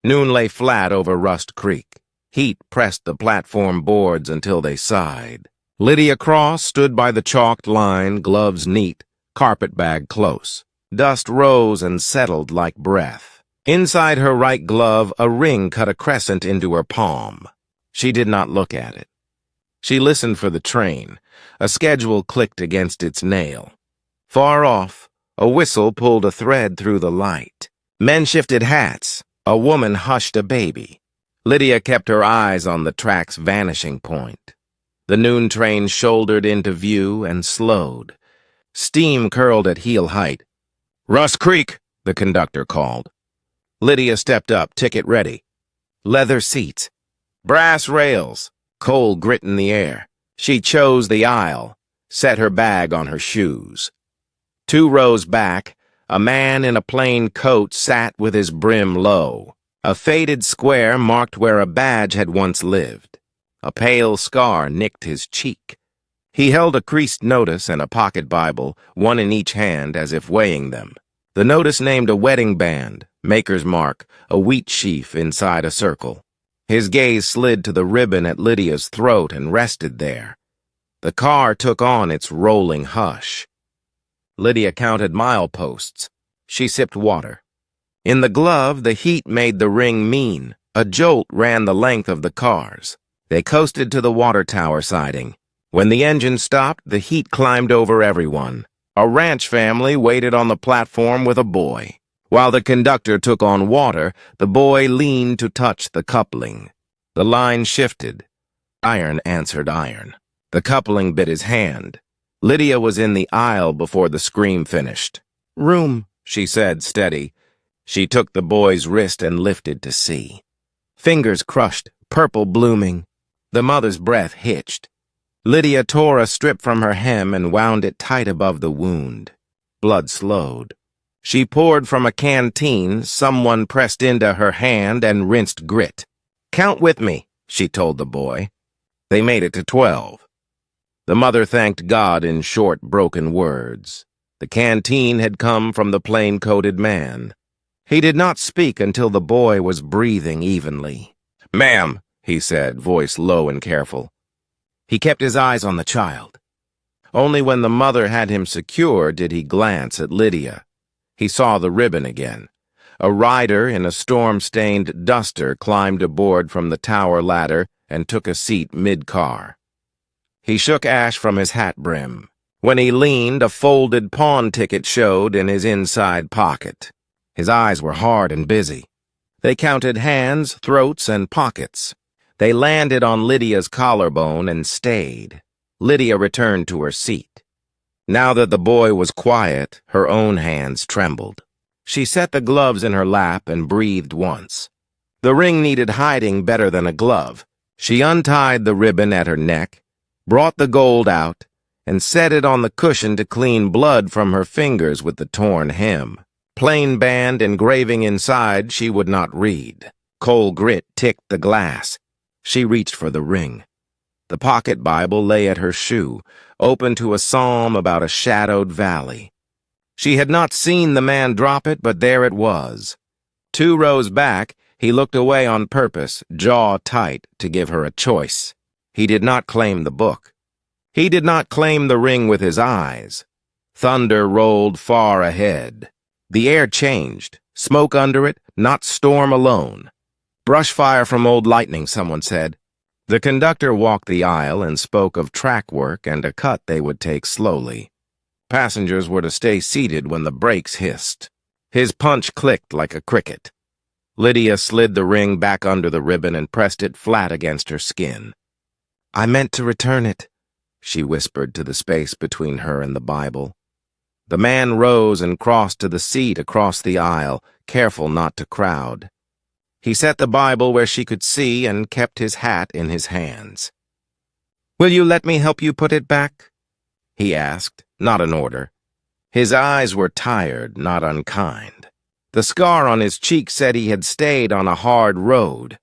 Noon lay flat over Rust Creek. Heat pressed the platform boards until they sighed. Lydia Cross stood by the chalked line, gloves neat, carpetbag close. Dust rose and settled like breath. Inside her right glove, a ring cut a crescent into her palm. She did not look at it. She listened for the train. A schedule clicked against its nail. Far off, a whistle pulled a thread through the light. Men shifted hats. A woman hushed a baby. Lydia kept her eyes on the track's vanishing point. The noon train shouldered into view and slowed. Steam curled at heel height. "Rust Creek," the conductor called. Lydia stepped up, ticket ready. Leather seats. Brass rails. Cold grit in the air. She chose the aisle, set her bag on her shoes. 2 rows back, a man in a plain coat sat with his brim low. A faded square marked where a badge had once lived. A pale scar nicked his cheek. He held a creased notice and a pocket Bible, one in each hand as if weighing them. The notice named a wedding band, maker's mark, a wheat sheaf inside a circle. His gaze slid to the ribbon at Lydia's throat and rested there. The car took on its rolling hush. Lydia counted mileposts. She sipped water. In the glove, the heat made the ring mean. A jolt ran the length of the cars. They coasted to the water tower siding. When the engine stopped, the heat climbed over everyone. A ranch family waited on the platform with a boy. While the conductor took on water, the boy leaned to touch the coupling. The line shifted. Iron answered iron. The coupling bit his hand. Lydia was in the aisle before the scream finished. "Room," she said, steady. She took the boy's wrist and lifted to see. Fingers crushed, purple blooming. The mother's breath hitched. Lydia tore a strip from her hem and wound it tight above the wound. Blood slowed. She poured from a canteen. Someone pressed into her hand and rinsed grit. "Count with me," she told the boy. They made it to 12. The mother thanked God in short, broken words. The canteen had come from the plain-coated man. He did not speak until the boy was breathing evenly. "Ma'am," he said, voice low and careful. He kept his eyes on the child. Only when the mother had him secure did he glance at Lydia. He saw the ribbon again. A rider in a storm-stained duster climbed aboard from the tower ladder and took a seat mid-car. He shook ash from his hat brim. When he leaned, a folded pawn ticket showed in his inside pocket. His eyes were hard and busy. They counted hands, throats, and pockets. They landed on Lydia's collarbone and stayed. Lydia returned to her seat. Now that the boy was quiet, her own hands trembled. She set the gloves in her lap and breathed once. The ring needed hiding better than a glove. She untied the ribbon at her neck, brought the gold out, and set it on the cushion to clean blood from her fingers with the torn hem. Plain band engraving inside she would not read. Coal grit ticked the glass. She reached for the ring. The pocket Bible lay at her shoe, open to a psalm about a shadowed valley. She had not seen the man drop it, but there it was. 2 rows back, he looked away on purpose, jaw tight, to give her a choice. He did not claim the book. He did not claim the ring with his eyes. Thunder rolled far ahead. The air changed. Smoke under it, not storm alone. "Brush fire from old lightning," someone said. The conductor walked the aisle and spoke of track work and a cut they would take slowly. Passengers were to stay seated when the brakes hissed. His punch clicked like a cricket. Lydia slid the ring back under the ribbon and pressed it flat against her skin. "I meant to return it," she whispered to the space between her and the Bible. The man rose and crossed to the seat across the aisle, careful not to crowd. He set the Bible where she could see and kept his hat in his hands. "Will you let me help you put it back?" he asked, not an order. His eyes were tired, not unkind. The scar on his cheek said he had stayed on a hard road.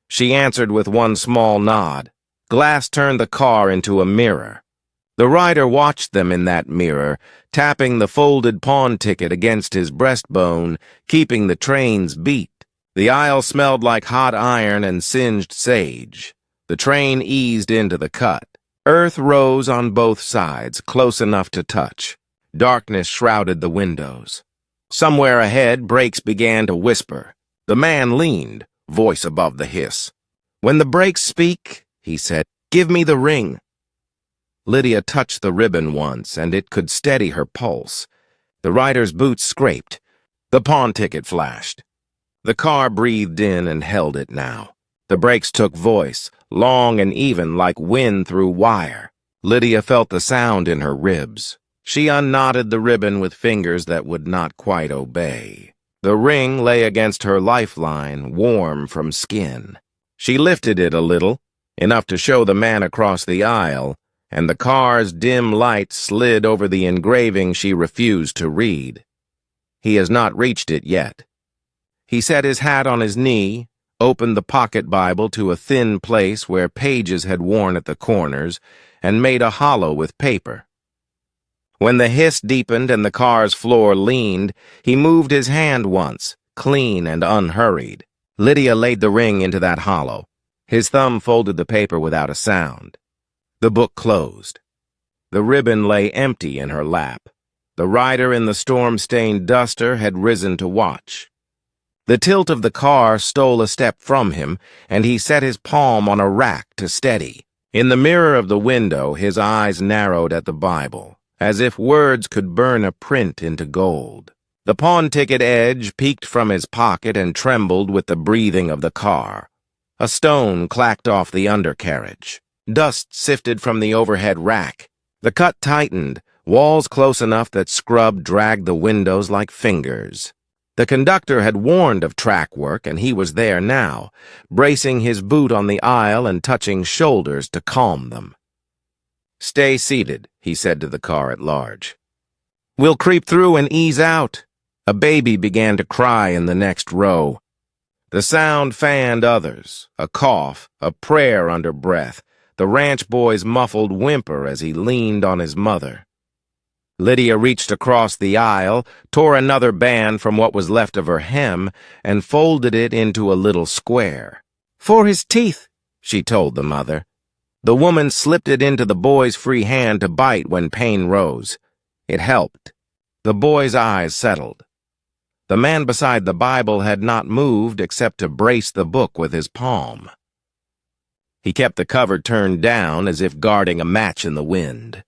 She answered with one small nod. Glass turned the car into a mirror. The rider watched them in that mirror, tapping the folded pawn ticket against his breastbone, keeping the train's beat. The aisle smelled like hot iron and singed sage. The train eased into the cut. Earth rose on both sides, close enough to touch. Darkness shrouded the windows. Somewhere ahead, brakes began to whisper. The man leaned, voice above the hiss. "When the brakes speak," he said, "give me the ring." Lydia touched the ribbon once, and it could steady her pulse. The rider's boots scraped. The pawn ticket flashed. The car breathed in and held it now. The brakes took voice, long and even like wind through wire. Lydia felt the sound in her ribs. She unknotted the ribbon with fingers that would not quite obey. The ring lay against her lifeline, warm from skin. She lifted it a little, enough to show the man across the aisle, and the car's dim light slid over the engraving she refused to read. He has not reached it yet. He set his hat on his knee, opened the pocket Bible to a thin place where pages had worn at the corners, and made a hollow with paper. When the hiss deepened and the car's floor leaned, he moved his hand once, clean and unhurried. Lydia laid the ring into that hollow. His thumb folded the paper without a sound. The book closed. The ribbon lay empty in her lap. The rider in the storm-stained duster had risen to watch. The tilt of the car stole a step from him, and he set his palm on a rack to steady. In the mirror of the window, his eyes narrowed at the Bible, as if words could burn a print into gold. The pawn ticket edge peeked from his pocket and trembled with the breathing of the car. A stone clacked off the undercarriage. Dust sifted from the overhead rack. The cut tightened, walls close enough that scrub dragged the windows like fingers. The conductor had warned of track work, and he was there now, bracing his boot on the aisle and touching shoulders to calm them. "Stay seated," he said to the car at large. "We'll creep through and ease out." A baby began to cry in the next row. The sound fanned others, a cough, a prayer under breath, the ranch boy's muffled whimper as he leaned on his mother. Lydia reached across the aisle, tore another band from what was left of her hem, and folded it into a little square. "For his teeth," she told the mother. The woman slipped it into the boy's free hand to bite when pain rose. It helped. The boy's eyes settled. The man beside the Bible had not moved except to brace the book with his palm. He kept the cover turned down as if guarding a match in the wind.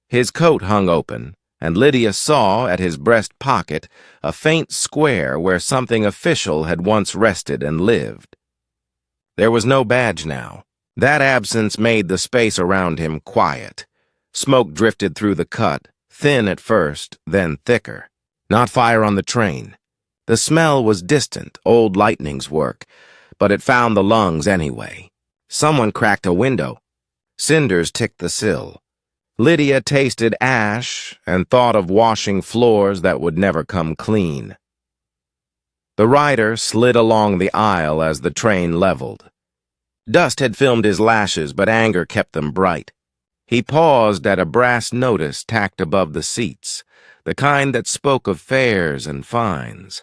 His coat hung open, and Lydia saw at his breast pocket a faint square where something official had once rested and lived. There was no badge now. That absence made the space around him quiet. Smoke drifted through the cut, thin at first, then thicker. Not fire on the train. The smell was distant, old lightning's work, but it found the lungs anyway. Someone cracked a window. Cinders ticked the sill. Lydia tasted ash and thought of washing floors that would never come clean. The rider slid along the aisle as the train leveled. Dust had filmed his lashes, but anger kept them bright. He paused at a brass notice tacked above the seats, the kind that spoke of fares and fines.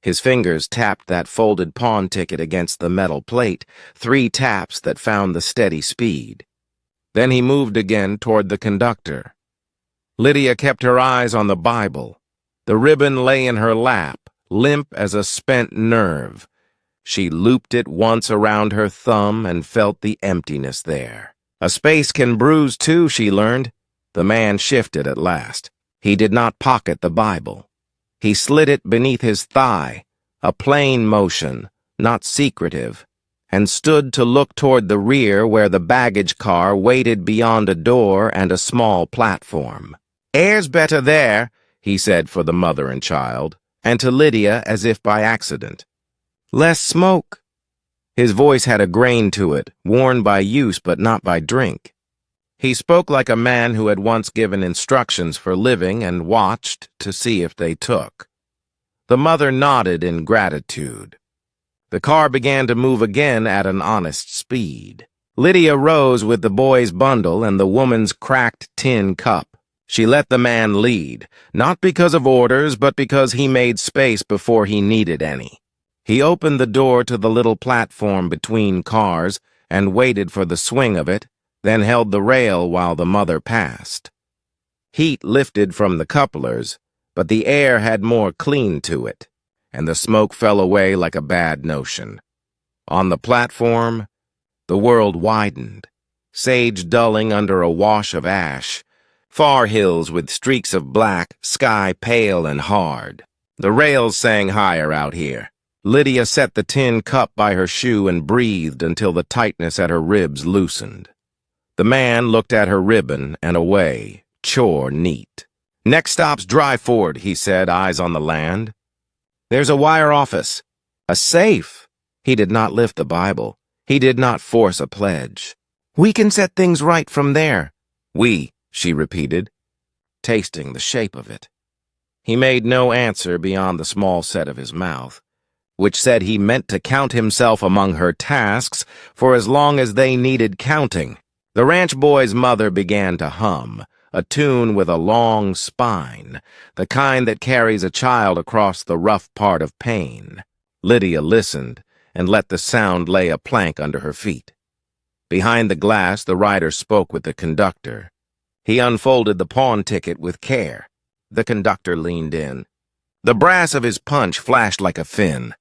His fingers tapped that folded pawn ticket against the metal plate, 3 taps that found the steady speed. Then he moved again toward the conductor. Lydia kept her eyes on the Bible. The ribbon lay in her lap, limp as a spent nerve. She looped it once around her thumb and felt the emptiness there. A space can bruise too, she learned. The man shifted at last. He did not pocket the Bible. He slid it beneath his thigh, a plain motion, not secretive, and stood to look toward the rear where the baggage car waited beyond a door and a small platform. "Air's better there," he said for the mother and child, and to Lydia as if by accident. "Less smoke." His voice had a grain to it, worn by use but not by drink. He spoke like a man who had once given instructions for living and watched to see if they took. The mother nodded in gratitude. The car began to move again at an honest speed. Lydia rose with the boy's bundle and the woman's cracked tin cup. She let the man lead, not because of orders, but because he made space before he needed any. He opened the door to the little platform between cars and waited for the swing of it, then held the rail while the mother passed. Heat lifted from the couplers, but the air had more clean to it, and the smoke fell away like a bad notion. On the platform, the world widened, sage dulling under a wash of ash, far hills with streaks of black, sky pale and hard. The rails sang higher out here. Lydia set the tin cup by her shoe and breathed until the tightness at her ribs loosened. The man looked at her ribbon and away, chore neat. "Next stop's Dry Ford," he said, eyes on the land. "There's a wire office. A safe." He did not lift the Bible. He did not force a pledge. "We can set things right from there." "We," she repeated, tasting the shape of it. He made no answer beyond the small set of his mouth, which said he meant to count himself among her tasks for as long as they needed counting. The ranch boy's mother began to hum, a tune with a long spine, the kind that carries a child across the rough part of pain. Lydia listened and let the sound lay a plank under her feet. Behind the glass, the rider spoke with the conductor. He unfolded the pawn ticket with care. The conductor leaned in. The brass of his punch flashed like a fin.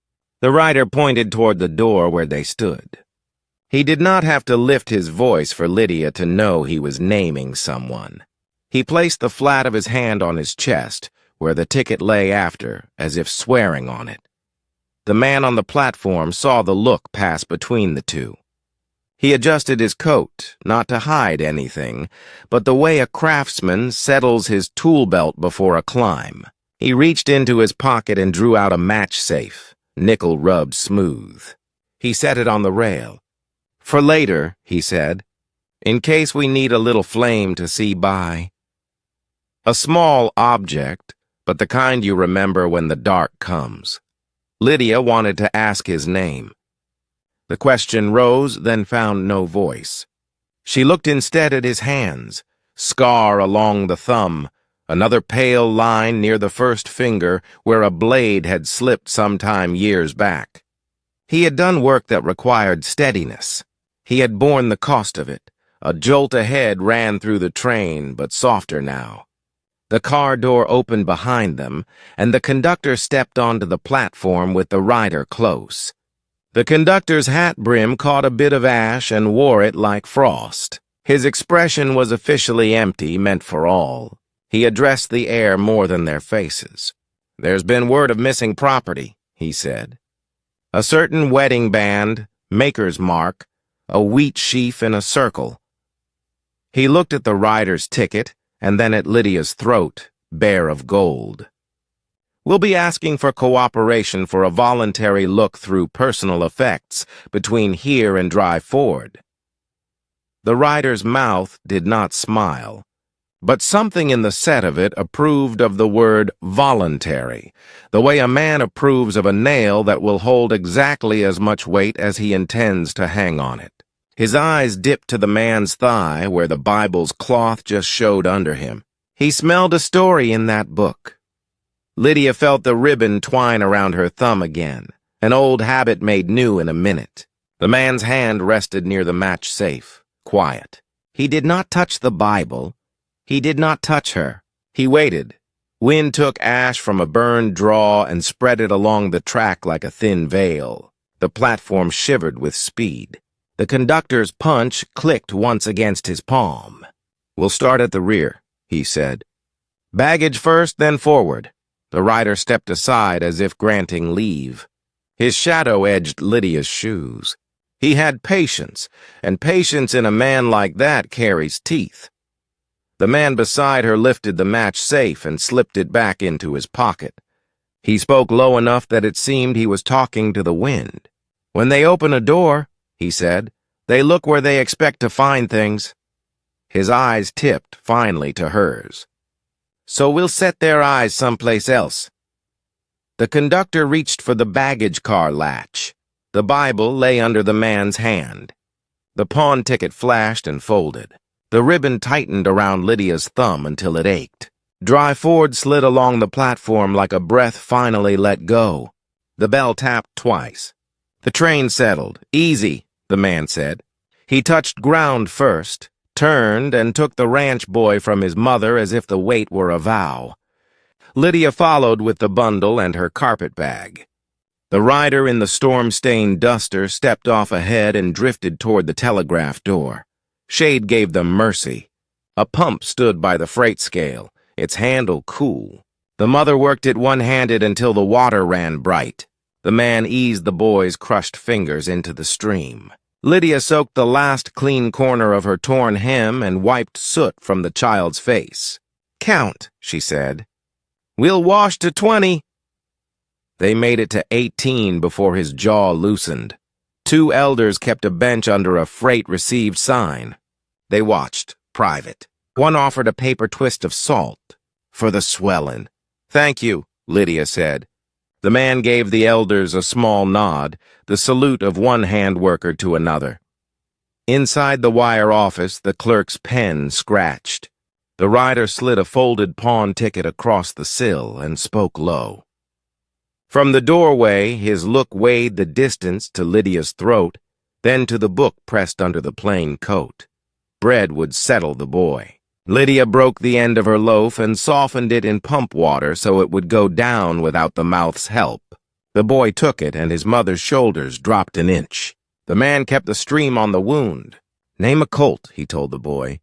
The rider pointed toward the door where they stood. He did not have to lift his voice for Lydia to know he was naming someone. He placed the flat of his hand on his chest, where the ticket lay after, as if swearing on it. The man on the platform saw the look pass between the two. He adjusted his coat, not to hide anything, but the way a craftsman settles his tool belt before a climb. He reached into his pocket and drew out a match safe, nickel rubbed smooth. He set it on the rail. "For later," he said, "in case we need a little flame to see by." A small object, but the kind you remember when the dark comes. Lydia wanted to ask his name. The question rose, then found no voice. She looked instead at his hands, scar along the thumb, another pale line near the first finger where a blade had slipped sometime years back. He had done work that required steadiness. He had borne the cost of it. A jolt ahead ran through the train, but softer now. The car door opened behind them, and the conductor stepped onto the platform with the rider close. The conductor's hat brim caught a bit of ash and wore it like frost. His expression was officially empty, meant for all. He addressed the air more than their faces. "There's been word of missing property," he said. "A certain wedding band, maker's mark, a wheat sheaf in a circle." He looked at the rider's ticket and then at Lydia's throat, bare of gold. "We'll be asking for cooperation for a voluntary look through personal effects between here and Dry Ford." The rider's mouth did not smile, but something in the set of it approved of the word voluntary, the way a man approves of a nail that will hold exactly as much weight as he intends to hang on it. His eyes dipped to the man's thigh where the Bible's cloth just showed under him. He smelled a story in that book. Lydia felt the ribbon twine around her thumb again, an old habit made new in a minute. The man's hand rested near the match safe, quiet. He did not touch the Bible. He did not touch her. He waited. Wind took ash from a burned draw and spread it along the track like a thin veil. The platform shivered with speed. The conductor's punch clicked once against his palm. "We'll start at the rear," he said. "Baggage first, then forward." The rider stepped aside as if granting leave. His shadow edged Lydia's shoes. He had patience, and patience in a man like that carries teeth. The man beside her lifted the match safe and slipped it back into his pocket. He spoke low enough that it seemed he was talking to the wind. "When they open a door," he said, "they look where they expect to find things." His eyes tipped finally to hers. "So we'll set their eyes someplace else." The conductor reached for the baggage car latch. The Bible lay under the man's hand. The pawn ticket flashed and folded. The ribbon tightened around Lydia's thumb until it ached. Dry Ford slid along the platform like a breath finally let go. The bell tapped twice. The train settled. "Easy," the man said. He touched ground first, turned, and took the ranch boy from his mother as if the weight were a vow. Lydia followed with the bundle and her carpet bag. The rider in the storm-stained duster stepped off ahead and drifted toward the telegraph door. Shade gave them mercy. A pump stood by the freight scale, its handle cool. The mother worked it one-handed until the water ran bright. The man eased the boy's crushed fingers into the stream. Lydia soaked the last clean corner of her torn hem and wiped soot from the child's face. "Count," she said. "We'll wash to 20. They made it to 18 before his jaw loosened. 2 elders kept a bench under a freight received sign. They watched, private. One offered a paper twist of salt. "For the swellin'." "Thank you," Lydia said. The man gave the elders a small nod, the salute of one hand worker to another. Inside the wire office, the clerk's pen scratched. The rider slid a folded pawn ticket across the sill and spoke low. From the doorway, his look weighed the distance to Lydia's throat, then to the book pressed under the plain coat. Bread would settle the boy. Lydia broke the end of her loaf and softened it in pump water so it would go down without the mouth's help. The boy took it, and his mother's shoulders dropped an inch. The man kept the stream on the wound. "Name a colt," he told the boy.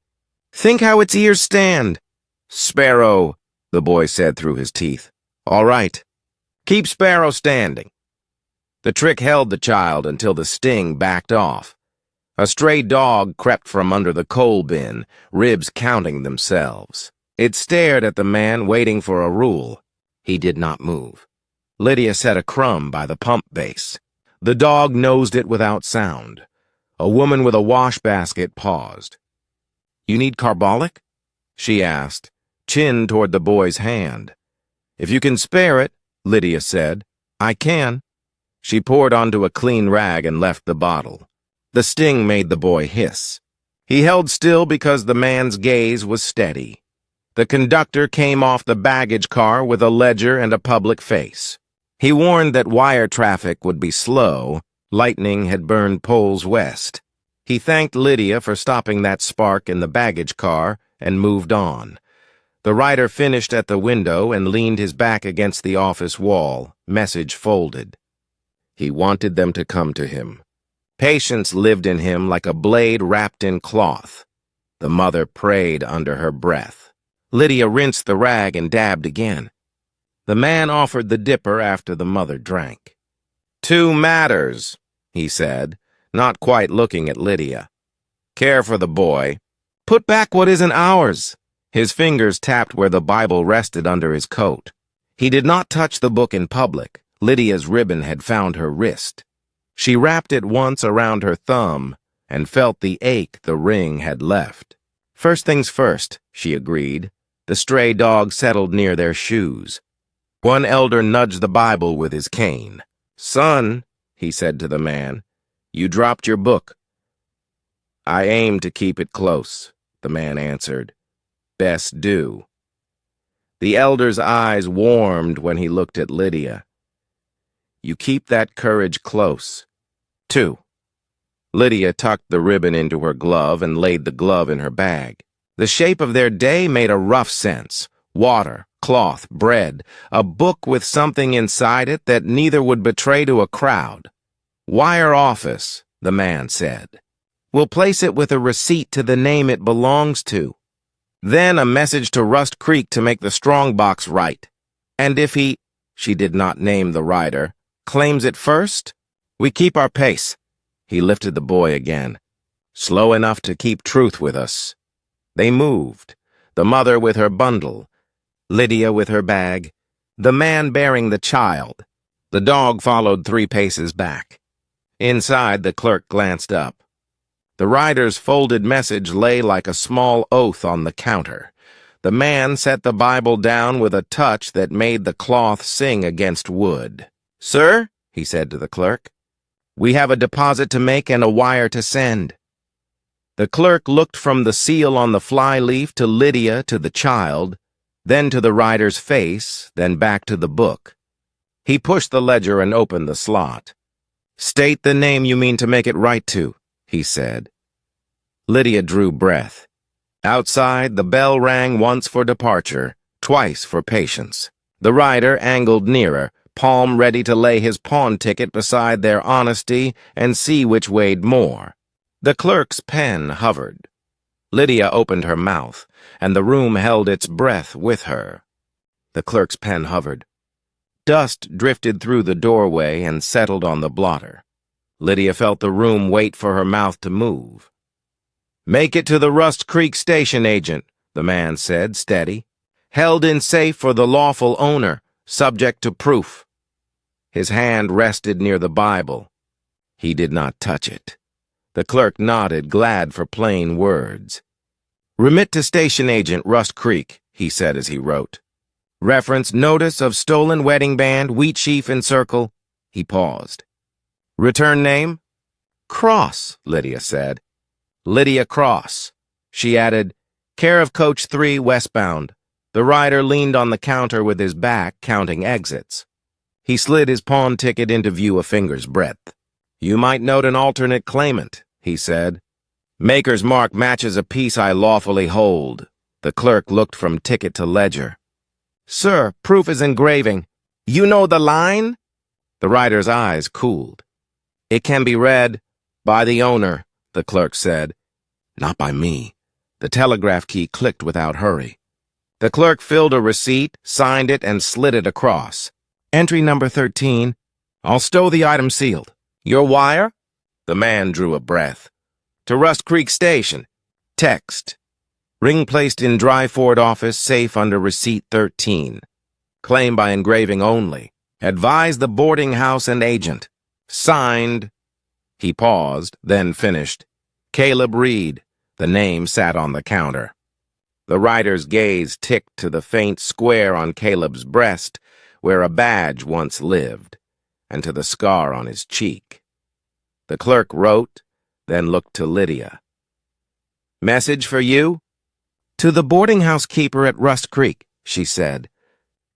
"Think how its ears stand." "Sparrow," the boy said through his teeth. "All right. Keep Sparrow standing." The trick held the child until the sting backed off. A stray dog crept from under the coal bin, ribs counting themselves. It stared at the man, waiting for a rule. He did not move. Lydia set a crumb by the pump base. The dog nosed it without sound. A woman with a wash basket paused. "You need carbolic?" she asked, chin toward the boy's hand. "If you can spare it," Lydia said. "I can." She poured onto a clean rag and left the bottle. The sting made the boy hiss. He held still because the man's gaze was steady. The conductor came off the baggage car with a ledger and a public face. He warned that wire traffic would be slow. Lightning had burned poles west. He thanked Lydia for stopping that spark in the baggage car and moved on. The rider finished at the window and leaned his back against the office wall, message folded. He wanted them to come to him. Patience lived in him like a blade wrapped in cloth. The mother prayed under her breath. Lydia rinsed the rag and dabbed again. The man offered the dipper after the mother drank. "Two matters," he said, not quite looking at Lydia. "Care for the boy. Put back what isn't ours." His fingers tapped where the Bible rested under his coat. He did not touch the book in public. Lydia's ribbon had found her wrist. She wrapped it once around her thumb and felt the ache the ring had left. "First things first," she agreed. The stray dog settled near their shoes. One elder nudged the Bible with his cane. "Son," he said to the man, "you dropped your book." "I aim to keep it close," the man answered. "Best do." The elder's eyes warmed when he looked at Lydia. "You keep that courage close." 2. Lydia tucked the ribbon into her glove and laid the glove in her bag. The shape of their day made a rough sense. Water, cloth, bread, a book with something inside it that neither would betray to a crowd. "Wire office," the man said. "We'll place it with a receipt to the name it belongs to. Then a message to Rust Creek to make the strongbox right. And if he," she did not name the rider, "claims it first, we keep our pace." He lifted the boy again. "Slow enough to keep truth with us." They moved, the mother with her bundle, Lydia with her bag, the man bearing the child. The dog followed 3 paces back. Inside, the clerk glanced up. The rider's folded message lay like a small oath on the counter. The man set the Bible down with a touch that made the cloth sing against wood. "Sir," he said to the clerk, "we have a deposit to make and a wire to send." The clerk looked from the seal on the flyleaf to Lydia to the child, then to the rider's face, then back to the book. He pushed the ledger and opened the slot. "State the name you mean to make it right to," he said. Lydia drew breath. Outside, the bell rang once for departure, twice for patience. The rider angled nearer, palm ready to lay his pawn ticket beside their honesty and see which weighed more. The clerk's pen hovered. Lydia opened her mouth, and the room held its breath with her. The clerk's pen hovered. Dust drifted through the doorway and settled on the blotter. Lydia felt the room wait for her mouth to move. "Make it to the Rust Creek station, agent," the man said, steady. "Held in safe for the lawful owner, subject to proof." His hand rested near the Bible. He did not touch it. The clerk nodded, glad for plain words. "Remit to station agent, Rust Creek," he said as he wrote. "Reference notice of stolen wedding band, wheat sheaf and circle." He paused. "Return name?" "Cross," Lydia said. "Lydia Cross." She added, "Care of coach 3 westbound." The rider leaned on the counter with his back, counting exits. He slid his pawn ticket into view a finger's breadth. "You might note an alternate claimant," he said. "Maker's mark matches a piece I lawfully hold." The clerk looked from ticket to ledger. "Sir, proof is engraving. You know the line?" The rider's eyes cooled. "It can be read by the owner," the clerk said. "Not by me." The telegraph key clicked without hurry. The clerk filled a receipt, signed it, and slid it across. "Entry number 13. I'll stow the item sealed." "Your wire?" The man drew a breath. "To Rust Creek Station." Text. "Ring placed in Dryford office, safe under receipt 13. Claim by engraving only. Advise the boarding house and agent. Signed." He paused, then finished. "Caleb Reed." The name sat on the counter. The rider's gaze ticked to the faint square on Caleb's breast, where a badge once lived, and to the scar on his cheek. The clerk wrote, then looked to Lydia. "Message for you?" "To the boarding house keeper at Rust Creek," she said.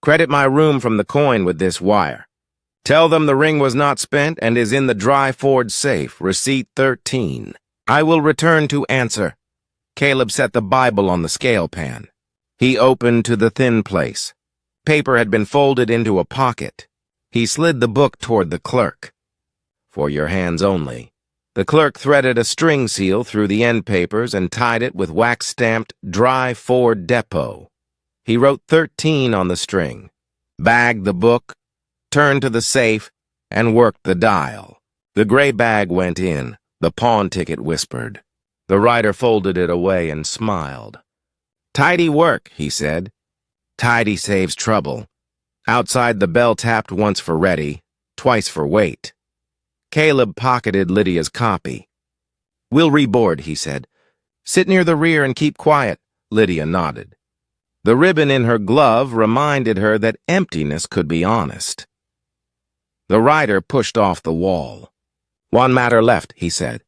"Credit my room from the coin with this wire. Tell them the ring was not spent and is in the Dryford safe, receipt 13. I will return to answer." Caleb set the Bible on the scale pan. He opened to the thin place. Paper had been folded into a pocket. He slid the book toward the clerk. "For your hands only." The clerk threaded a string seal through the end papers and tied it with wax-stamped Dryford Depot. He wrote 13 on the string, bagged the book, turned to the safe, and worked the dial. The gray bag went in. The pawn ticket whispered. The rider folded it away and smiled. "Tidy work," he said. "Tidy saves trouble." Outside, the bell tapped once for ready, twice for wait. Caleb pocketed Lydia's copy. "We'll reboard," he said. "Sit near the rear and keep quiet." Lydia nodded. The ribbon in her glove reminded her that emptiness could be honest. The rider pushed off the wall. "One matter left," he said.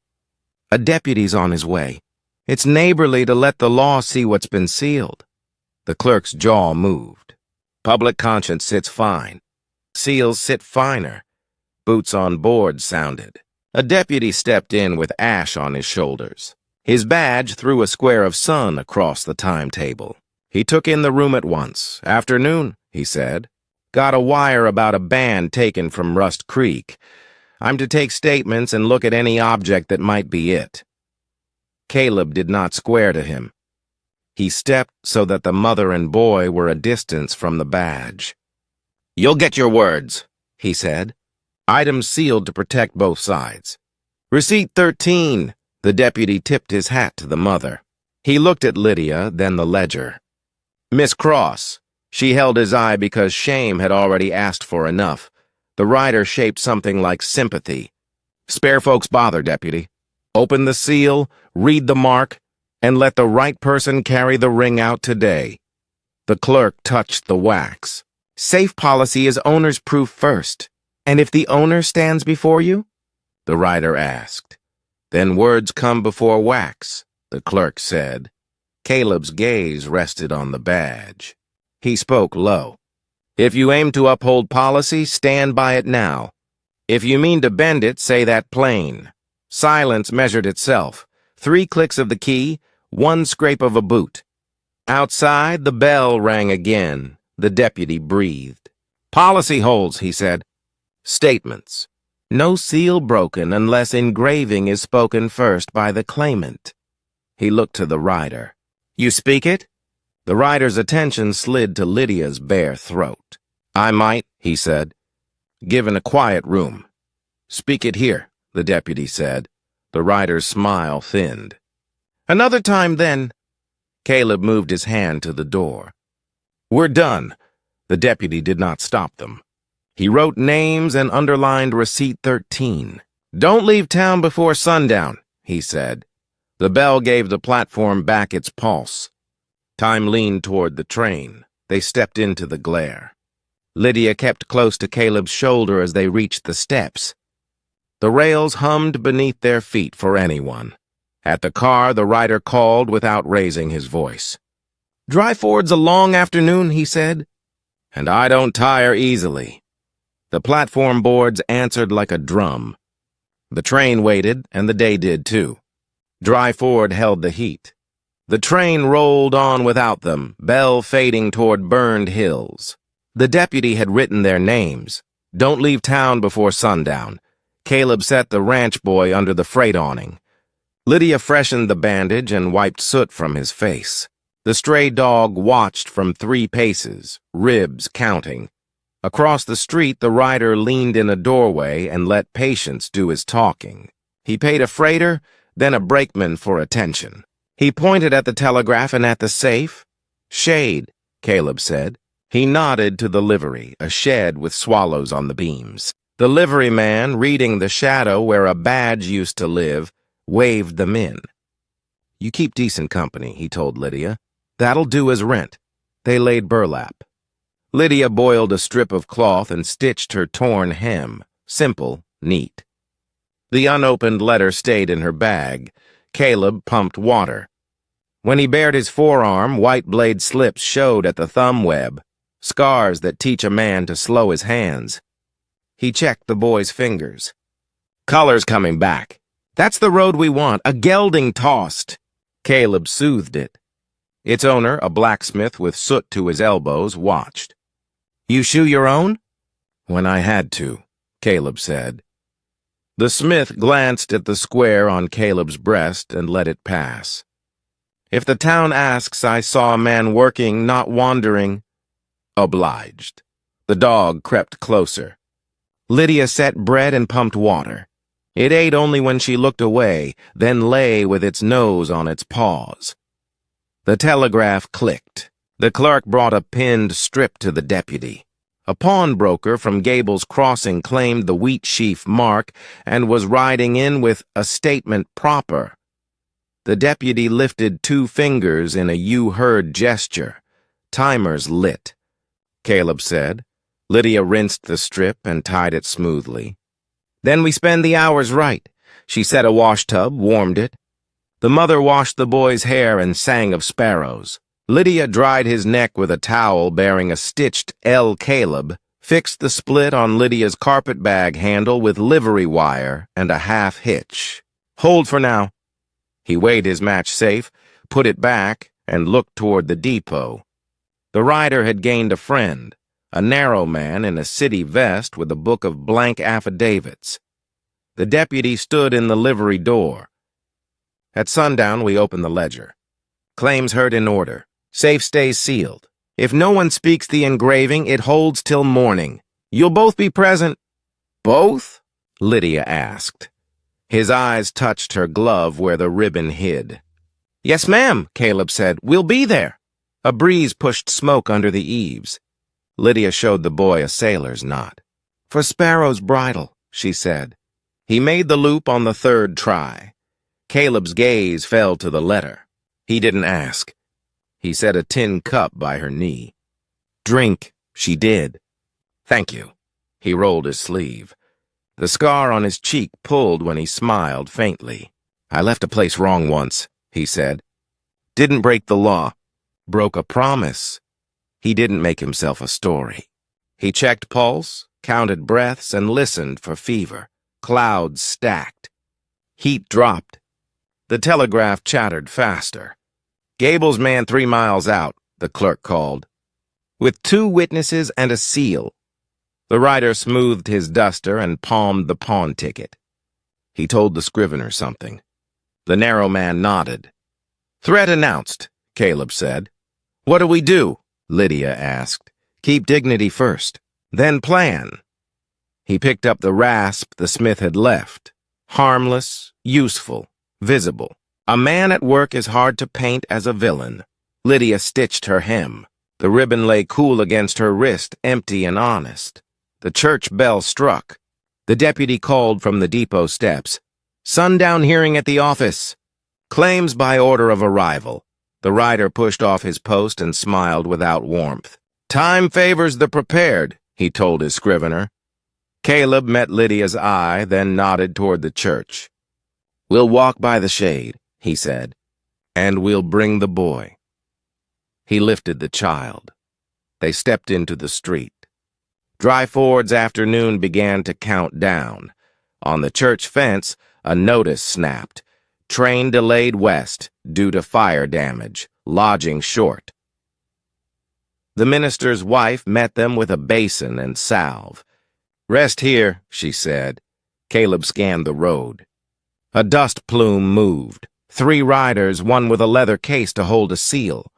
"A deputy's on his way. It's neighborly to let the law see what's been sealed." The clerk's jaw moved. Public conscience sits fine. Seals sit finer. Boots on board sounded. A deputy stepped in with ash on his shoulders. His badge threw a square of sun across the timetable. He took in the room at once. "Afternoon," he said. "Got a wire about a band taken from Rust Creek. I'm to take statements and look at any object that might be it." Caleb did not square to him. He stepped so that the mother and boy were a distance from the badge. "You'll get your words," he said. Items sealed to protect both sides. "Receipt 13. The deputy tipped his hat to the mother. He looked at Lydia, then the ledger. "Miss Cross." She held his eye because shame had already asked for enough. The rider shaped something like sympathy. "Spare folks bother, deputy. Open the seal, read the mark, and let the right person carry the ring out today." The clerk touched the wax. "Safe policy is owner's proof first. And if the owner stands before you?" the rider asked. "Then words come before wax," the clerk said. Caleb's gaze rested on the badge. He spoke low. If you aim to uphold policy, stand by it now. If you mean to bend it, say that plain. Silence measured itself. 3 clicks of the key, 1 scrape of a boot. Outside, the bell rang again. The deputy breathed. Policy holds, he said. Statements. No seal broken unless engraving is spoken first by the claimant. He looked to the rider. You speak it? The rider's attention slid to Lydia's bare throat. I might, he said. Given a quiet room. Speak it here, the deputy said. The rider's smile thinned. Another time then. Caleb moved his hand to the door. We're done. The deputy did not stop them. He wrote names and underlined receipt 13. Don't leave town before sundown, he said. The bell gave the platform back its pulse. Time leaned toward the train. They stepped into the glare. Lydia kept close to Caleb's shoulder as they reached the steps. The rails hummed beneath their feet for anyone. At the car, the rider called without raising his voice. Dryford's a long afternoon, he said. And I don't tire easily. The platform boards answered like a drum. The train waited, and the day did too. Dryford held the heat. The train rolled on without them, bell fading toward burned hills. The deputy had written their names. Don't leave town before sundown. Caleb set the ranch boy under the freight awning. Lydia freshened the bandage and wiped soot from his face. The stray dog watched from 3 paces, ribs counting. Across the street, the rider leaned in a doorway and let patience do his talking. He paid a freighter, then a brakeman for attention. He pointed at the telegraph and at the safe. Shade, Caleb said. He nodded to the livery, a shed with swallows on the beams. The liveryman, reading the shadow where a badge used to live, waved them in. You keep decent company, he told Lydia. That'll do as rent. They laid burlap. Lydia boiled a strip of cloth and stitched her torn hem. Simple, neat. The unopened letter stayed in her bag. Caleb pumped water. When he bared his forearm, white blade slips showed at the thumb web, scars that teach a man to slow his hands. He checked the boy's fingers. Color's coming back. That's the road we want, a gelding tossed. Caleb soothed it. Its owner, a blacksmith with soot to his elbows, watched. You shoe your own? When I had to, Caleb said. The smith glanced at the square on Caleb's breast and let it pass. If the town asks, I saw a man working, not wandering. Obliged. The dog crept closer. Lydia set bread and pumped water. It ate only when she looked away, then lay with its nose on its paws. The telegraph clicked. The clerk brought a pinned strip to the deputy. A pawnbroker from Gable's Crossing claimed the wheat sheaf mark and was riding in with a statement proper. The deputy lifted 2 fingers in a you-heard gesture. Timers lit. Caleb said. Lydia rinsed the strip and tied it smoothly. Then we spend the hours right. She set a washtub, warmed it. The mother washed the boy's hair and sang of sparrows. Lydia dried his neck with a towel bearing a stitched L. Caleb, fixed the split on Lydia's carpetbag handle with livery wire and a half hitch. Hold for now. He weighed his match safe, put it back, and looked toward the depot. The rider had gained a friend, a narrow man in a city vest with a book of blank affidavits. The deputy stood in the livery door. At sundown, we open the ledger. Claims heard in order. Safe stays sealed. If no one speaks the engraving, it holds till morning. You'll both be present. Both? Lydia asked. His eyes touched her glove where the ribbon hid. Yes, ma'am, Caleb said. We'll be there. A breeze pushed smoke under the eaves. Lydia showed the boy a sailor's knot. For Sparrow's bridle, she said. He made the loop on the 3rd try. Caleb's gaze fell to the letter. He didn't ask. He set a tin cup by her knee. Drink, she did. Thank you. He rolled his sleeve. The scar on his cheek pulled when he smiled faintly. I left a place wrong once, he said. Didn't break the law. Broke a promise. He didn't make himself a story. He checked pulse, counted breaths, and listened for fever. Clouds stacked. Heat dropped. The telegraph chattered faster. "Gable's man 3 miles out," the clerk called. "With 2 witnesses and a seal." The rider smoothed his duster and palmed the pawn ticket. He told the scrivener something. The narrow man nodded. "Threat announced," Caleb said. "What do we do?" Lydia asked. "Keep dignity first, then plan." He picked up the rasp the smith had left. Harmless, useful, visible. A man at work is hard to paint as a villain. Lydia stitched her hem. The ribbon lay cool against her wrist, empty and honest. The church bell struck. The deputy called from the depot steps. "Sundown hearing at the office." "Claims by order of arrival." The rider pushed off his post and smiled without warmth. "Time favors the prepared," he told his scrivener. Caleb met Lydia's eye, then nodded toward the church. "We'll walk by the shade," he said, "and we'll bring the boy." He lifted the child. They stepped into the street. Dryford's afternoon began to count down. On the church fence, a notice snapped. Train delayed west due to fire damage, lodging short. The minister's wife met them with a basin and salve. "Rest here," she said. Caleb scanned the road. A dust plume moved. 3 riders, one with a leather case to hold a seal.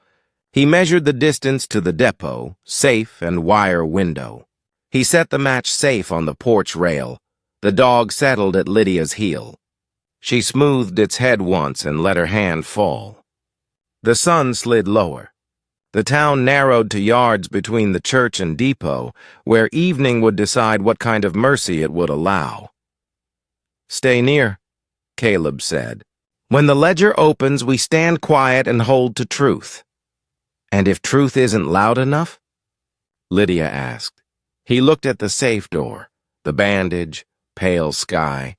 He measured the distance to the depot, safe and wire window. He set the match safe on the porch rail. The dog settled at Lydia's heel. She smoothed its head once and let her hand fall. The sun slid lower. The town narrowed to yards between the church and depot, where evening would decide what kind of mercy it would allow. "Stay near," Caleb said. "When the ledger opens, we stand quiet and hold to truth." "And if truth isn't loud enough?" Lydia asked. He looked at the safe door, the bandage, pale sky.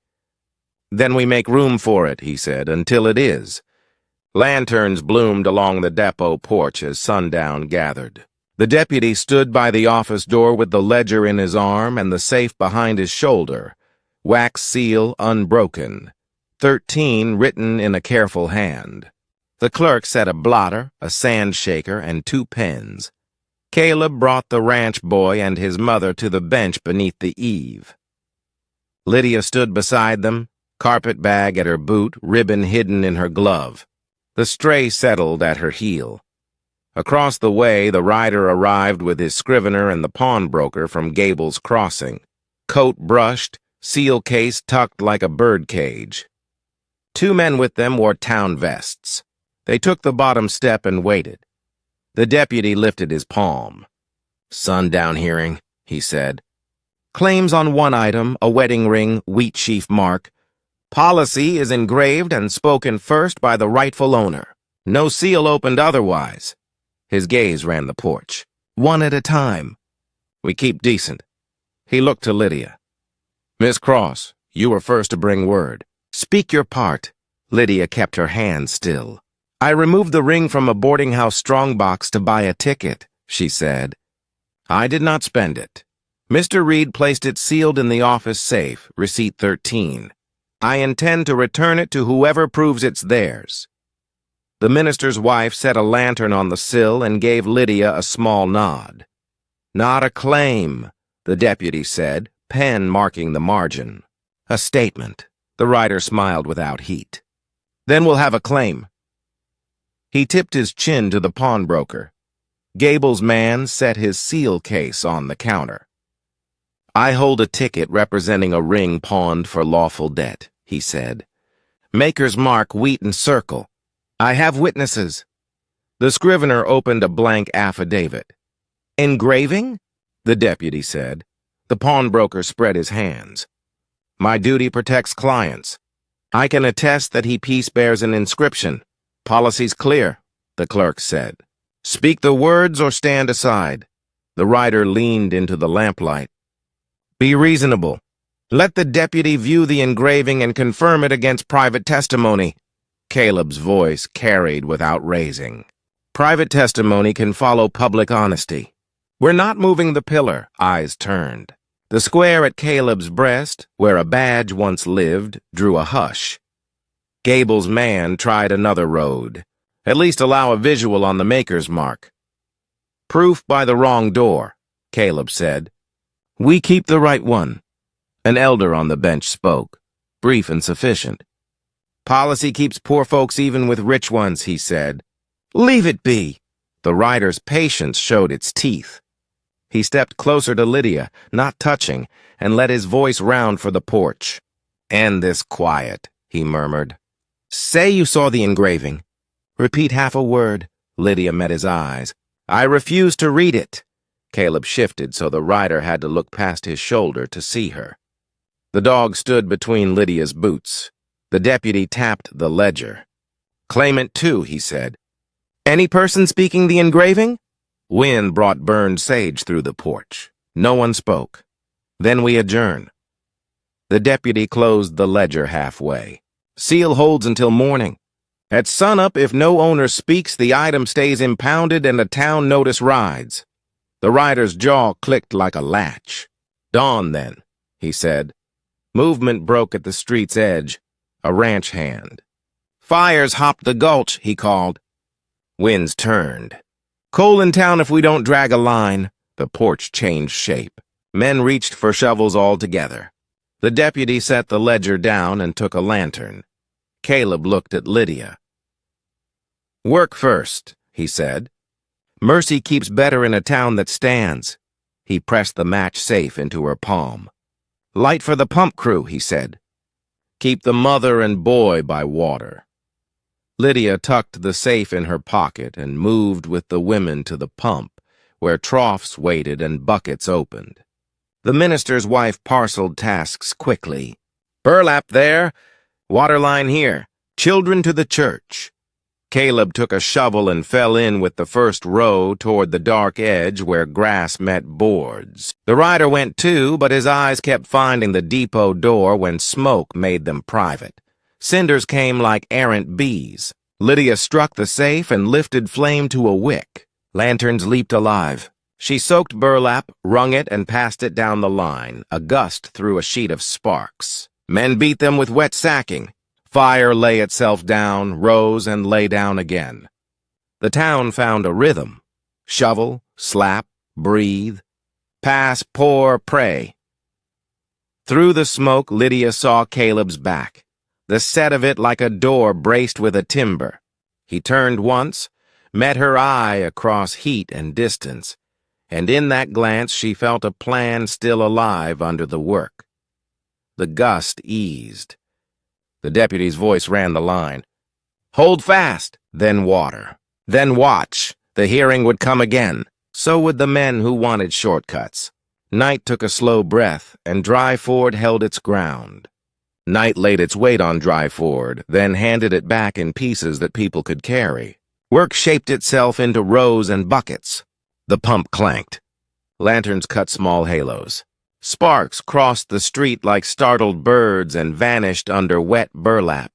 "Then we make room for it," he said, "until it is." Lanterns bloomed along the depot porch as sundown gathered. The deputy stood by the office door with the ledger in his arm and the safe behind his shoulder, wax seal unbroken, 13 written in a careful hand. The clerk set a blotter, a sand shaker, and 2 pens. Caleb brought the ranch boy and his mother to the bench beneath the eave. Lydia stood beside them, carpet bag at her boot, ribbon hidden in her glove. The stray settled at her heel. Across the way, the rider arrived with his scrivener and the pawnbroker from Gable's Crossing. Coat brushed, seal case tucked like a bird cage. 2 men with them wore town vests. They took the bottom step and waited. The deputy lifted his palm. "Sundown hearing," he said. "Claims on 1 item, a wedding ring, wheat sheaf mark. Policy is engraved and spoken first by the rightful owner. No seal opened otherwise." His gaze ran the porch. "1 at a time. We keep decent." He looked to Lydia. "Miss Cross, you were first to bring word." "Speak your part." Lydia kept her hand still. "I removed the ring from a boarding house strongbox to buy a ticket," she said. "I did not spend it. Mr. Reed placed it sealed in the office safe, receipt 13. I intend to return it to whoever proves it's theirs." The minister's wife set a lantern on the sill and gave Lydia a small nod. "Not a claim," the deputy said, pen marking the margin. "A statement." The rider smiled without heat. "Then we'll have a claim." He tipped his chin to the pawnbroker. Gable's man set his seal case on the counter. "I hold a ticket representing a ring pawned for lawful debt," he said. "Maker's mark, Wheaton Circle. I have witnesses." The scrivener opened a blank affidavit. "Engraving?" the deputy said. The pawnbroker spread his hands. "My duty protects clients. I can attest that he piece bears an inscription. Policy's clear," the clerk said. "Speak the words or stand aside." The rider leaned into the lamplight. "Be reasonable. Let the deputy view the engraving and confirm it against private testimony." Caleb's voice carried without raising. "Private testimony can follow public honesty." "We're not moving the pillar," eyes turned. The square at Caleb's breast, where a badge once lived, drew a hush. Gable's man tried another road. At least allow a visual on the maker's mark. "Proof by the wrong door," Caleb said. "We keep the right one." An elder on the bench spoke, brief and sufficient. "Policy keeps poor folks even with rich ones," he said. "Leave it be." The rider's patience showed its teeth. He stepped closer to Lydia, not touching, and let his voice round for the porch. "End this quiet," he murmured. "Say you saw the engraving." "Repeat half a word." Lydia met his eyes. "I refuse to read it." Caleb shifted so the rider had to look past his shoulder to see her. The dog stood between Lydia's boots. The deputy tapped the ledger. "Claimant 2, he said. "Any person speaking the engraving?" Wind brought burned sage through the porch. No one spoke. "Then we adjourn." The deputy closed the ledger halfway. "Seal holds until morning. At sunup, if no owner speaks, the item stays impounded and a town notice rides." The rider's jaw clicked like a latch. "Dawn, then," he said. Movement broke at the street's edge. A ranch hand. "Fires hopped the gulch," he called. Winds turned. "Coal in town if we don't drag a line." The porch changed shape. Men reached for shovels all together. The deputy set the ledger down and took a lantern. Caleb looked at Lydia. "Work first," he said. "Mercy keeps better in a town that stands." He pressed the match safe into her palm. "Light for the pump crew," he said. "Keep the mother and boy by water." Lydia tucked the safe in her pocket and moved with the women to the pump, where troughs waited and buckets opened. The minister's wife parceled tasks quickly. "Burlap there, waterline here, children to the church." Caleb took a shovel and fell in with the first row toward the dark edge where grass met boards. The rider went too, but his eyes kept finding the depot door when smoke made them private. Cinders came like errant bees. Lydia struck the safe and lifted flame to a wick. Lanterns leaped alive. She soaked burlap, wrung it, and passed it down the line. A gust threw a sheet of sparks. Men beat them with wet sacking. Fire lay itself down, rose, and lay down again. The town found a rhythm. Shovel, slap, breathe. Pass, pour, pray. Through the smoke, Lydia saw Caleb's back, the set of it like a door braced with a timber. He turned once, met her eye across heat and distance, and in that glance she felt a plan still alive under the work. The gust eased. The deputy's voice ran the line. "Hold fast," then water. Then watch. The hearing would come again. So would the men who wanted shortcuts. Night took a slow breath, and Dry Ford held its ground. Night laid its weight on Dry Ford, then handed it back in pieces that people could carry. Work shaped itself into rows and buckets. The pump clanked. Lanterns cut small halos. Sparks crossed the street like startled birds and vanished under wet burlap.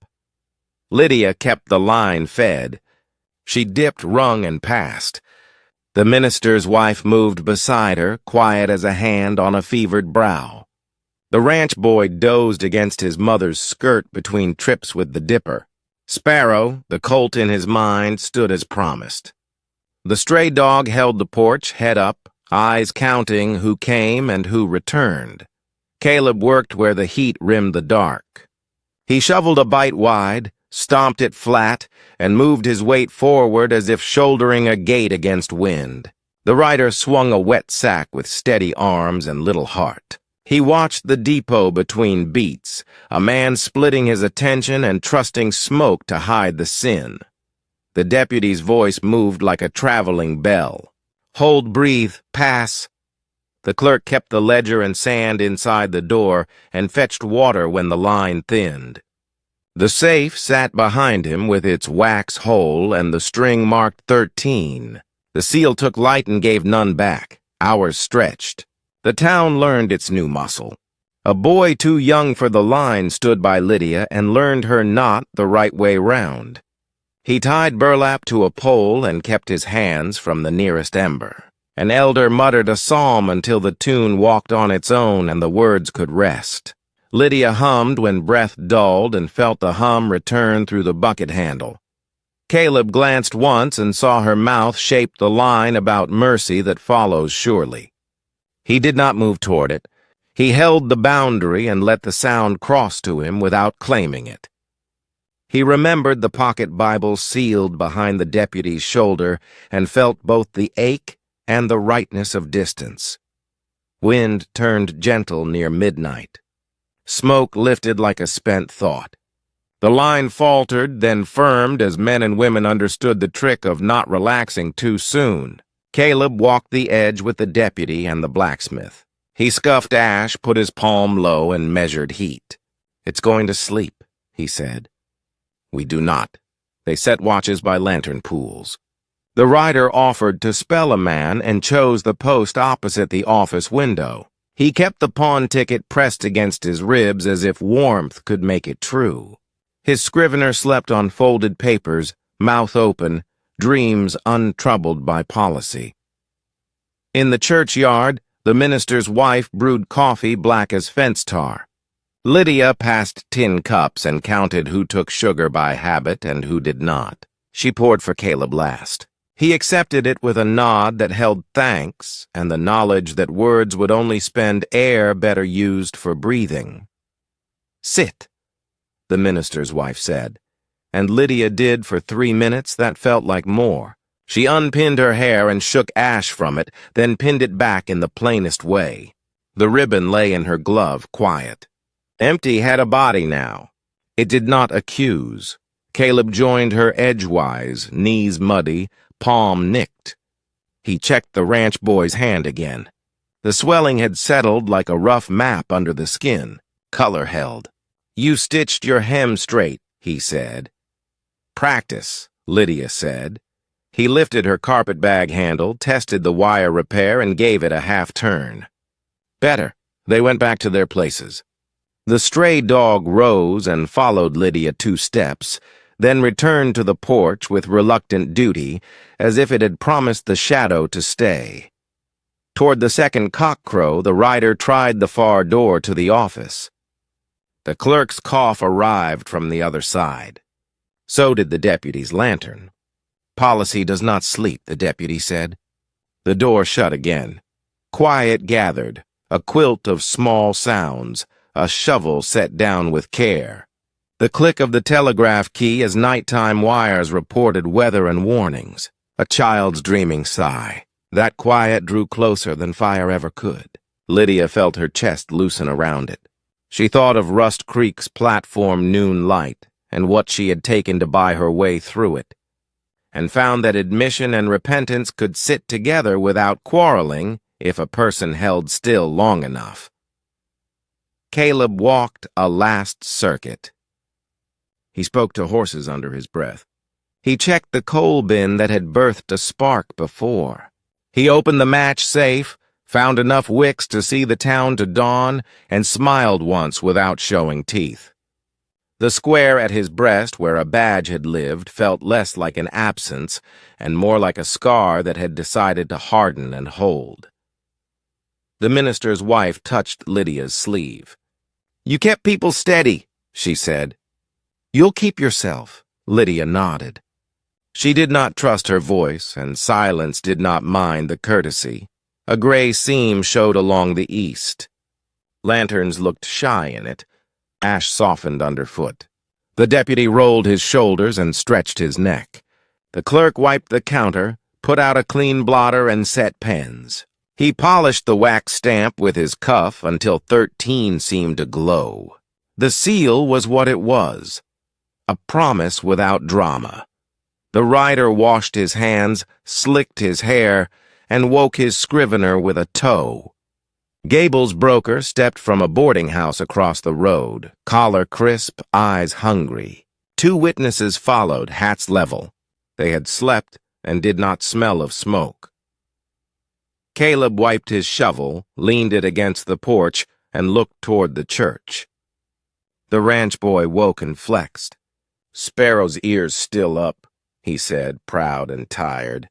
Lydia kept the line fed. She dipped, wrung, and passed. The minister's wife moved beside her, quiet as a hand on a fevered brow. The ranch boy dozed against his mother's skirt between trips with the dipper. Sparrow, the colt in his mind, stood as promised. The stray dog held the porch, head up, eyes counting who came and who returned. Caleb worked where the heat rimmed the dark. He shoveled a bite wide, stomped it flat, and moved his weight forward as if shouldering a gate against wind. The rider swung a wet sack with steady arms and little heart. He watched the depot between beats, a man splitting his attention and trusting smoke to hide the sin. The deputy's voice moved like a traveling bell. "Hold, breathe, pass." The clerk kept the ledger and sand inside the door and fetched water when the line thinned. The safe sat behind him with its wax hole and the string marked 13. The seal took light and gave none back. Hours stretched. The town learned its new muscle. A boy too young for the line stood by Lydia and learned her knot the right way round. He tied burlap to a pole and kept his hands from the nearest ember. An elder muttered a psalm until the tune walked on its own and the words could rest. Lydia hummed when breath dulled and felt the hum return through the bucket handle. Caleb glanced once and saw her mouth shape the line about mercy that follows surely. He did not move toward it. He held the boundary and let the sound cross to him without claiming it. He remembered the pocket Bible sealed behind the deputy's shoulder and felt both the ache and the rightness of distance. Wind turned gentle near midnight. Smoke lifted like a spent thought. The line faltered, then firmed as men and women understood the trick of not relaxing too soon. Caleb walked the edge with the deputy and the blacksmith. He scuffed ash, put his palm low, and measured heat. "It's going to sleep," he said. "We do not." They set watches by lantern pools. The rider offered to spell a man and chose the post opposite the office window. He kept the pawn ticket pressed against his ribs as if warmth could make it true. His scrivener slept on folded papers, mouth open, dreams untroubled by policy. In the churchyard, the minister's wife brewed coffee black as fence tar. Lydia passed tin cups and counted who took sugar by habit and who did not. She poured for Caleb last. He accepted it with a nod that held thanks and the knowledge that words would only spend air better used for breathing. "Sit," the minister's wife said, and Lydia did for 3 minutes that felt like more. She unpinned her hair and shook ash from it, then pinned it back in the plainest way. The ribbon lay in her glove, quiet. Empty had a body now. It did not accuse. Caleb joined her edgewise, knees muddy, palm nicked. He checked the ranch boy's hand again. The swelling had settled like a rough map under the skin. Color held. "You stitched your hem straight," he said. "Practice," Lydia said. He lifted her carpetbag handle, tested the wire repair, and gave it a half-turn. Better. They went back to their places. The stray dog rose and followed Lydia 2 steps, then returned to the porch with reluctant duty, as if it had promised the shadow to stay. Toward the second cockcrow, the rider tried the far door to the office. The clerk's cough arrived from the other side. So did the deputy's lantern. "Policy does not sleep," the deputy said. The door shut again. Quiet gathered, a quilt of small sounds, a shovel set down with care. The click of the telegraph key as nighttime wires reported weather and warnings. A child's dreaming sigh. That quiet drew closer than fire ever could. Lydia felt her chest loosen around it. She thought of Rust Creek's platform noon light and what she had taken to buy her way through it, and found that admission and repentance could sit together without quarreling if a person held still long enough. Caleb walked a last circuit. He spoke to horses under his breath. He checked the coal bin that had birthed a spark before. He opened the match safe, found enough wicks to see the town to dawn, and smiled once without showing teeth. The square at his breast where a badge had lived felt less like an absence and more like a scar that had decided to harden and hold. The minister's wife touched Lydia's sleeve. "You kept people steady," she said. "You'll keep yourself," Lydia nodded. She did not trust her voice, and silence did not mind the courtesy. A gray seam showed along the east. Lanterns looked shy in it. Ash softened underfoot. The deputy rolled his shoulders and stretched his neck. The clerk wiped the counter, put out a clean blotter, and set pens. He polished the wax stamp with his cuff until 13 seemed to glow. The seal was what it was. A promise without drama. The rider washed his hands, slicked his hair, and woke his scrivener with a toe. Gable's broker stepped from a boarding house across the road, collar crisp, eyes hungry. 2 witnesses followed, hats level. They had slept and did not smell of smoke. Caleb wiped his shovel, leaned it against the porch, and looked toward the church. The ranch boy woke and flexed. "Sparrow's ears still up," he said, proud and tired.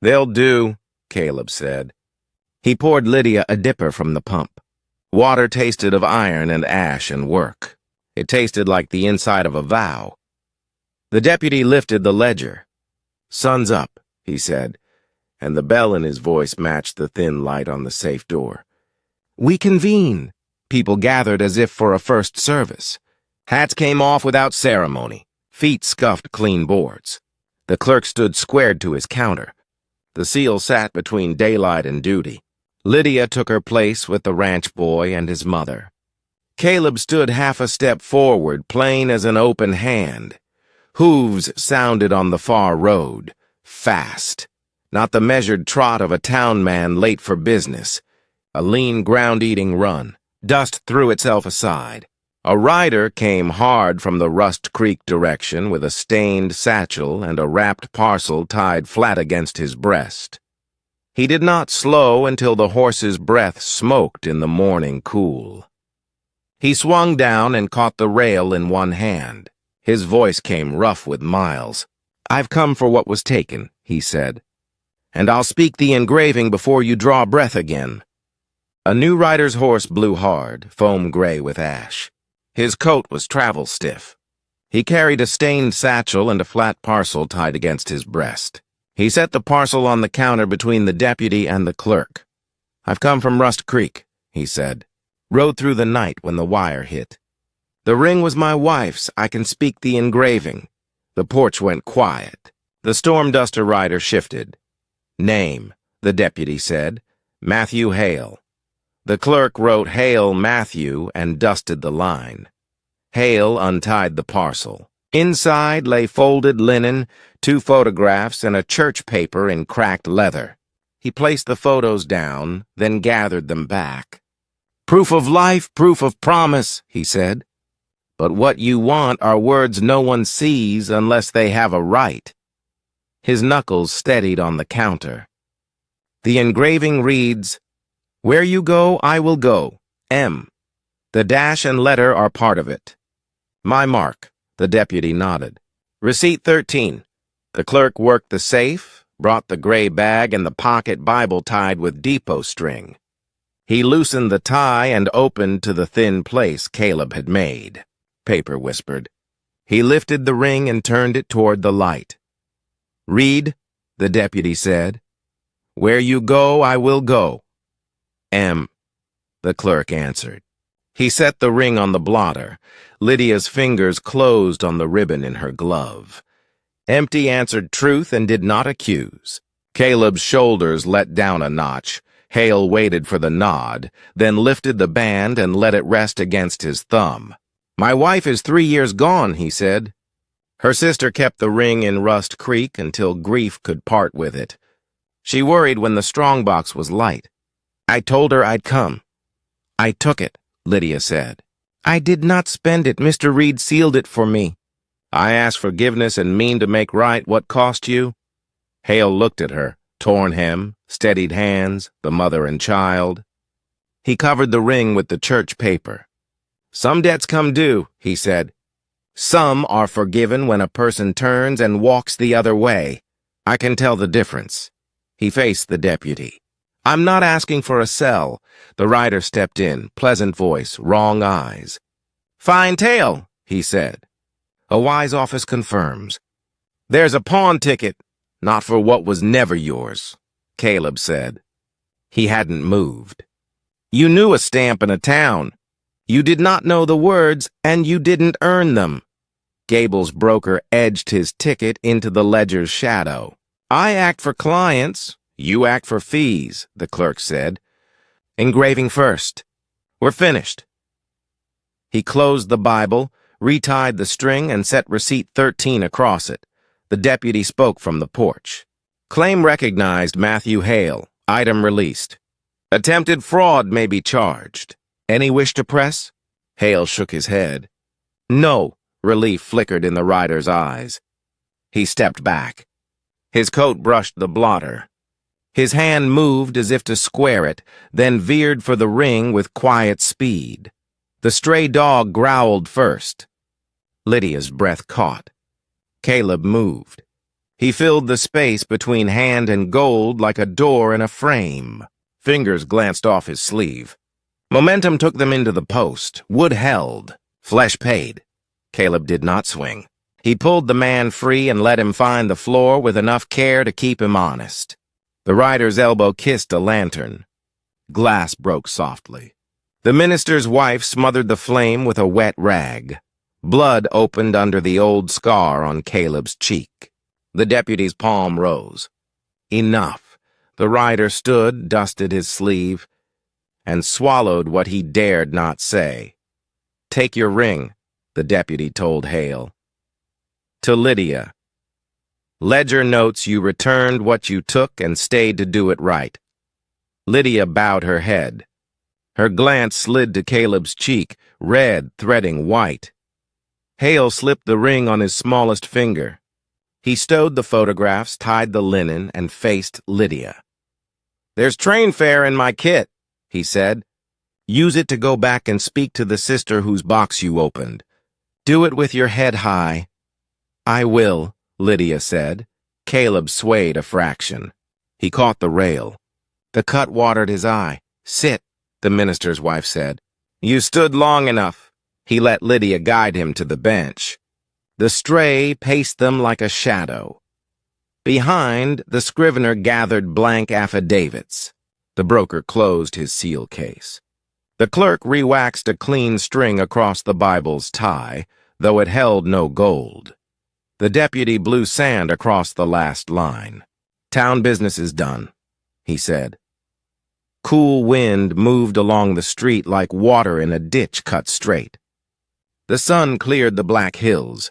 "They'll do," Caleb said. He poured Lydia a dipper from the pump. Water tasted of iron and ash and work. It tasted like the inside of a vow. The deputy lifted the ledger. "Sun's up," he said, and the bell in his voice matched the thin light on the safe door. "We convene." People gathered as if for a first service. Hats came off without ceremony. Feet scuffed clean boards. The clerk stood squared to his counter. The seal sat between daylight and duty. Lydia took her place with the ranch boy and his mother. Caleb stood half a step forward, plain as an open hand. Hooves sounded on the far road, fast. Not the measured trot of a town man late for business. A lean, ground-eating run. Dust threw itself aside. A rider came hard from the Rust Creek direction with a stained satchel and a wrapped parcel tied flat against his breast. He did not slow until the horse's breath smoked in the morning cool. He swung down and caught the rail in one hand. His voice came rough with miles. "I've come for what was taken," he said. "And I'll speak the engraving before you draw breath again." A new rider's horse blew hard, foam gray with ash. His coat was travel stiff. He carried a stained satchel and a flat parcel tied against his breast. He set the parcel on the counter between the deputy and the clerk. "I've come from Rust Creek," he said. "Rode through the night when the wire hit. The ring was my wife's. I can speak the engraving." The porch went quiet. The storm duster rider shifted. "Name," the deputy said. "Matthew Hale." The clerk wrote Hale Matthew and dusted the line. Hale untied the parcel. Inside lay folded linen, 2 photographs, and a church paper in cracked leather. He placed the photos down, then gathered them back. "Proof of life, proof of promise," he said. "But what you want are words no one sees unless they have a right." His knuckles steadied on the counter. The engraving reads, "Where you go, I will go. M." The dash and letter are part of it. "My mark," the deputy nodded. "Receipt 13. The clerk worked the safe, brought the gray bag and the pocket Bible tied with depot string. He loosened the tie and opened to the thin place Caleb had made. Paper whispered. He lifted the ring and turned it toward the light. "Read," the deputy said. "Where you go, I will go." "M," the clerk answered. He set the ring on the blotter. Lydia's fingers closed on the ribbon in her glove. Empty answered truth and did not accuse. Caleb's shoulders let down a notch. Hale waited for the nod, then lifted the band and let it rest against his thumb. "My wife is 3 years gone," he said. Her sister kept the ring in Rust Creek until grief could part with it. She worried when the strongbox was light. "I told her I'd come." "I took it," Lydia said. "I did not spend it. Mr. Reed sealed it for me." "I ask forgiveness and mean to make right what cost you?" Hale looked at her, torn hem, steadied hands, the mother and child. He covered the ring with the church paper. "Some debts come due," he said. "Some are forgiven when a person turns and walks the other way. I can tell the difference." He faced the deputy. "I'm not asking for a cell." The rider stepped in, pleasant voice, wrong eyes. "Fine tale," he said. "A wise office confirms. There's a pawn ticket, not for what was never yours," Caleb said. He hadn't moved. "You knew a stamp in a town. You did not know the words, and you didn't earn them." Gable's broker edged his ticket into the ledger's shadow. "I act for clients. You act for fees," the clerk said. "Engraving first. We're finished." He closed the Bible, retied the string, and set receipt 13 across it. The deputy spoke from the porch. "Claim recognized, Matthew Hale. Item released. Attempted fraud may be charged. Any wish to press?" Hale shook his head. "No." Relief flickered in the rider's eyes. He stepped back. His coat brushed the blotter. His hand moved as if to square it, then veered for the ring with quiet speed. The stray dog growled first. Lydia's breath caught. Caleb moved. He filled the space between hand and gold like a door in a frame. Fingers glanced off his sleeve. Momentum took them into the post. Wood held. Flesh paid. Caleb did not swing. He pulled the man free and let him find the floor with enough care to keep him honest. The rider's elbow kissed a lantern. Glass broke softly. The minister's wife smothered the flame with a wet rag. Blood opened under the old scar on Caleb's cheek. The deputy's palm rose. Enough. The rider stood, dusted his sleeve, and swallowed what he dared not say. "Take your ring," the deputy told Hale. To Lydia. "Ledger notes you returned what you took and stayed to do it right." Lydia bowed her head. Her glance slid to Caleb's cheek, red threading white. Hale slipped the ring on his smallest finger. He stowed the photographs, tied the linen, and faced Lydia. "There's train fare in my kit," he said. "Use it to go back and speak to the sister whose box you opened. Do it with your head high." "I will," Lydia said. Caleb swayed a fraction. He caught the rail. The cut watered his eye. "Sit," the minister's wife said. "You stood long enough." He let Lydia guide him to the bench. The stray paced them like a shadow. Behind, the scrivener gathered blank affidavits. The broker closed his seal case. The clerk rewaxed a clean string across the Bible's tie, though it held no gold. The deputy blew sand across the last line. "Town business is done," he said. Cool wind moved along the street like water in a ditch cut straight. The sun cleared the black hills.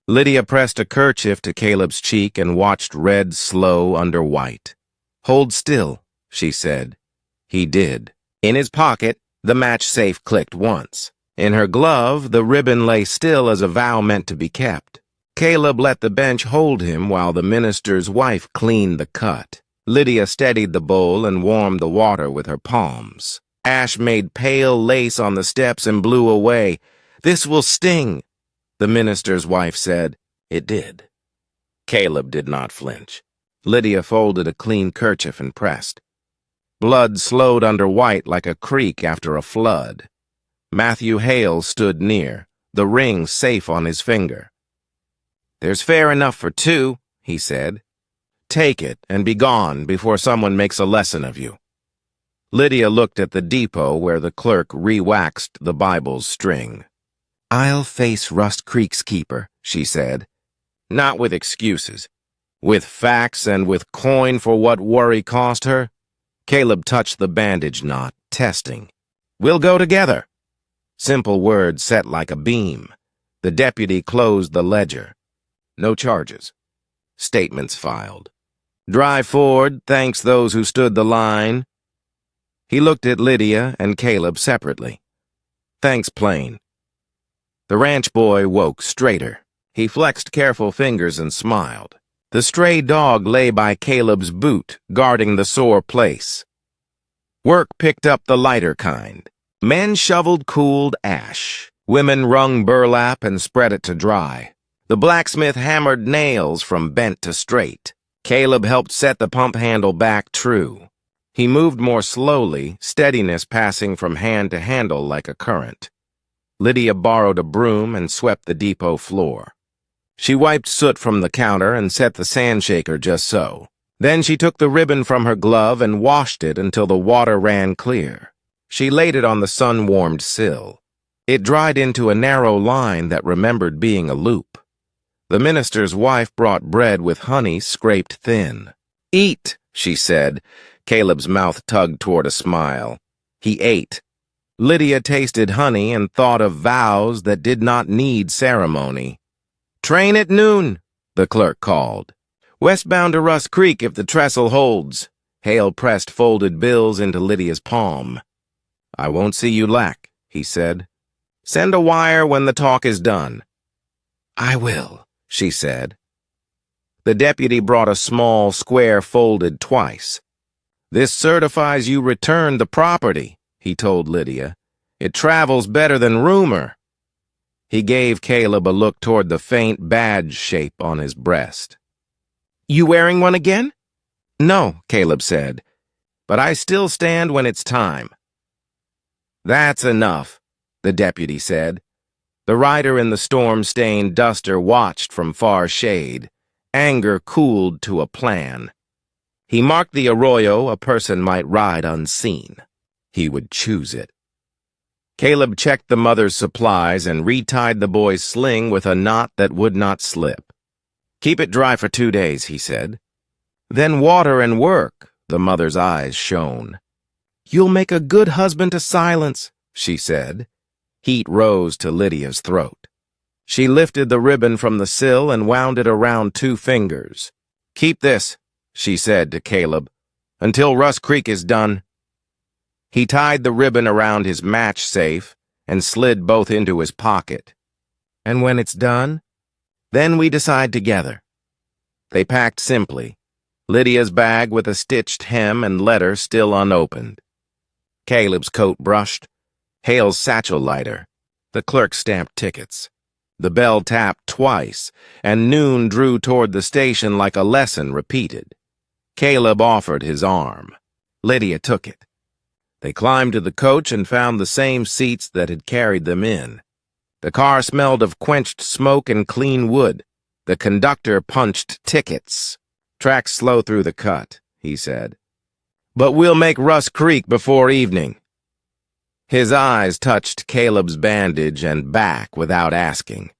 Lydia pressed a kerchief to Caleb's cheek and watched red slow under white. "Hold still," she said. He did. In his pocket, the match safe clicked once. In her glove, the ribbon lay still as a vow meant to be kept. Caleb let the bench hold him while the minister's wife cleaned the cut. Lydia steadied the bowl and warmed the water with her palms. Ash made pale lace on the steps and blew away. "This will sting," the minister's wife said. It did. Caleb did not flinch. Lydia folded a clean kerchief and pressed. Blood slowed under white like a creek after a flood. Matthew Hale stood near, the ring safe on his finger. "There's fare enough for two," he said. "Take it and be gone before someone makes a lesson of you." Lydia looked at the depot where the clerk re-waxed the Bible's string. "I'll face Rust Creek's keeper," she said. Not with excuses. With facts and with coin for what worry cost her. Caleb touched the bandage knot, testing. "We'll go together." Simple words set like a beam. The deputy closed the ledger. No charges. Statements filed. "Drive forward, thanks those who stood the line." He looked at Lydia and Caleb separately. "Thanks, plain." The ranch boy woke straighter. He flexed careful fingers and smiled. The stray dog lay by Caleb's boot, guarding the sore place. Work picked up the lighter kind. Men shoveled cooled ash. Women wrung burlap and spread it to dry. The blacksmith hammered nails from bent to straight. Caleb helped set the pump handle back true. He moved more slowly, steadiness passing from hand to handle like a current. Lydia borrowed a broom and swept the depot floor. She wiped soot from the counter and set the sand shaker just so. Then she took the ribbon from her glove and washed it until the water ran clear. She laid it on the sun-warmed sill. It dried into a narrow line that remembered being a loop. The minister's wife brought bread with honey scraped thin. "Eat," she said. Caleb's mouth tugged toward a smile. He ate. Lydia tasted honey and thought of vows that did not need ceremony. "Train at noon," the clerk called. "Westbound to Rust Creek if the trestle holds." Hale pressed folded bills into Lydia's palm. "I won't see you lack," he said. "Send a wire when the talk is done." "I will," she said. The deputy brought a small square folded twice. "This certifies you returned the property," he told Lydia. "It travels better than rumor." He gave Caleb a look toward the faint badge shape on his breast. You wearing one again? No, Caleb said, but I still stand when it's time. That's enough, the deputy said. The rider in the storm-stained duster watched from far shade. Anger cooled to a plan. He marked the arroyo a person might ride unseen. He would choose it. Caleb checked the mother's supplies and retied the boy's sling with a knot that would not slip. Keep it dry for 2 days, he said. Then water and work, the mother's eyes shone. You'll make a good husband to silence, she said. Heat rose to Lydia's throat. She lifted the ribbon from the sill and wound it around 2 fingers. Keep this, she said to Caleb, until Rust Creek is done. He tied the ribbon around his match safe and slid both into his pocket. And when it's done, then we decide together. They packed simply, Lydia's bag with a stitched hem and letter still unopened. Caleb's coat brushed, Hale's satchel lighter. The clerk stamped tickets. The bell tapped twice, and noon drew toward the station like a lesson repeated. Caleb offered his arm. Lydia took it. They climbed to the coach and found the same seats that had carried them in. The car smelled of quenched smoke and clean wood. The conductor punched tickets. Tracks slow through the cut, he said. But we'll make Rust Creek before evening. His eyes touched Caleb's bandage and back without asking.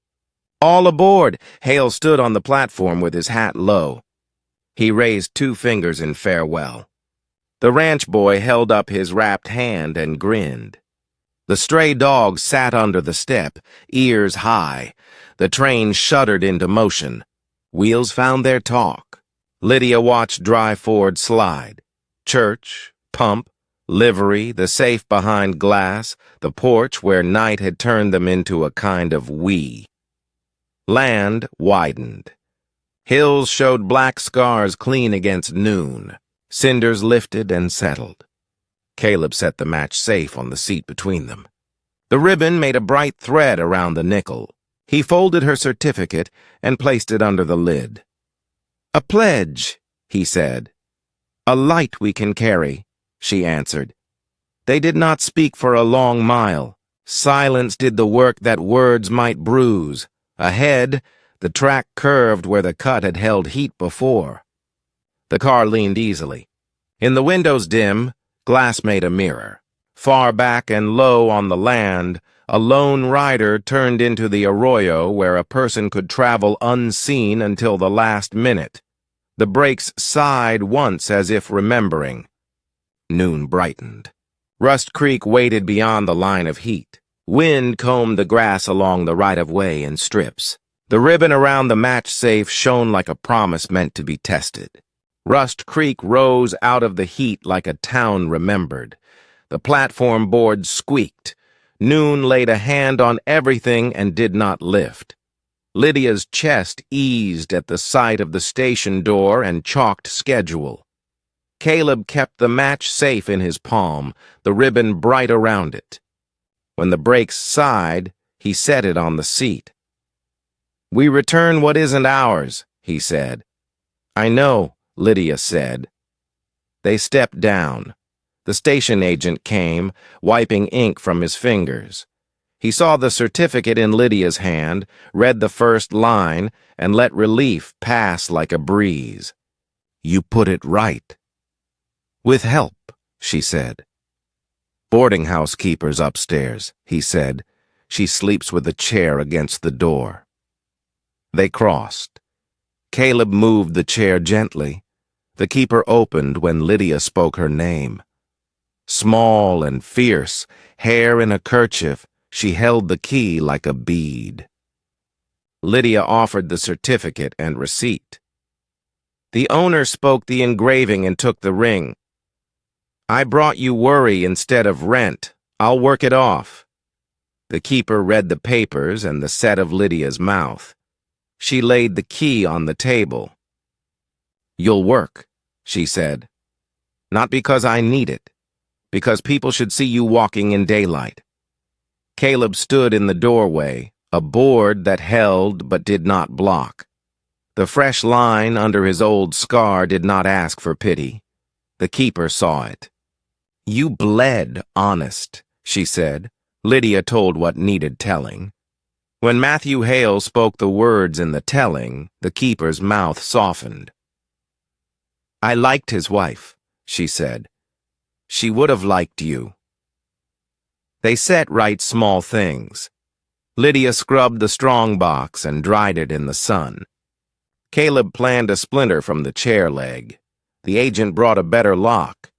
All aboard! Hale stood on the platform with his hat low. He raised 2 fingers in farewell. The ranch boy held up his wrapped hand and grinned. The stray dog sat under the step, ears high. The train shuddered into motion. Wheels found their talk. Lydia watched Dry Ford slide. Church, pump, livery, the safe behind glass, the porch where night had turned them into a kind of we. Land widened. Hills showed black scars clean against noon. Cinders lifted and settled. Caleb set the match safe on the seat between them. The ribbon made a bright thread around the nickel. He folded her certificate and placed it under the lid. A pledge, he said. A light we can carry, she answered. They did not speak for a long mile. Silence did the work that words might bruise. Ahead, the track curved where the cut had held heat before. The car leaned easily. In the windows dim, glass made a mirror. Far back and low on the land, a lone rider turned into the arroyo where a person could travel unseen until the last minute. The brakes sighed once as if remembering. Noon brightened. Rust Creek waited beyond the line of heat. Wind combed the grass along the right-of-way in strips. The ribbon around the match safe shone like a promise meant to be tested. Rust Creek rose out of the heat like a town remembered. The platform board squeaked. Noon laid a hand on everything and did not lift. Lydia's chest eased at the sight of the station door and chalked schedule. Caleb kept the match safe in his palm, the ribbon bright around it. When the brakes sighed, he set it on the seat. We return what isn't ours, he said. I know, Lydia said. They stepped down. The station agent came, wiping ink from his fingers. He saw the certificate in Lydia's hand, read the first line, and let relief pass like a breeze. You put it right. With help, she said. Boarding house keeper's upstairs, he said. She sleeps with a chair against the door. They crossed. Caleb moved the chair gently. The keeper opened when Lydia spoke her name. Small and fierce, hair in a kerchief, she held the key like a bead. Lydia offered the certificate and receipt. The owner spoke the engraving and took the ring. I brought you worry instead of rent. I'll work it off. The keeper read the papers and the set of Lydia's mouth. She laid the key on the table. You'll work, she said. Not because I need it, because people should see you walking in daylight. Caleb stood in the doorway, a board that held but did not block. The fresh line under his old scar did not ask for pity. The keeper saw it. "You bled honest," she said. Lydia told what needed telling. When Matthew Hale spoke the words in the telling, the keeper's mouth softened. "I liked his wife," she said. "She would have liked you." They set right small things. Lydia scrubbed the strong box and dried it in the sun. Caleb planned a splinter from the chair leg. The agent brought a better lock.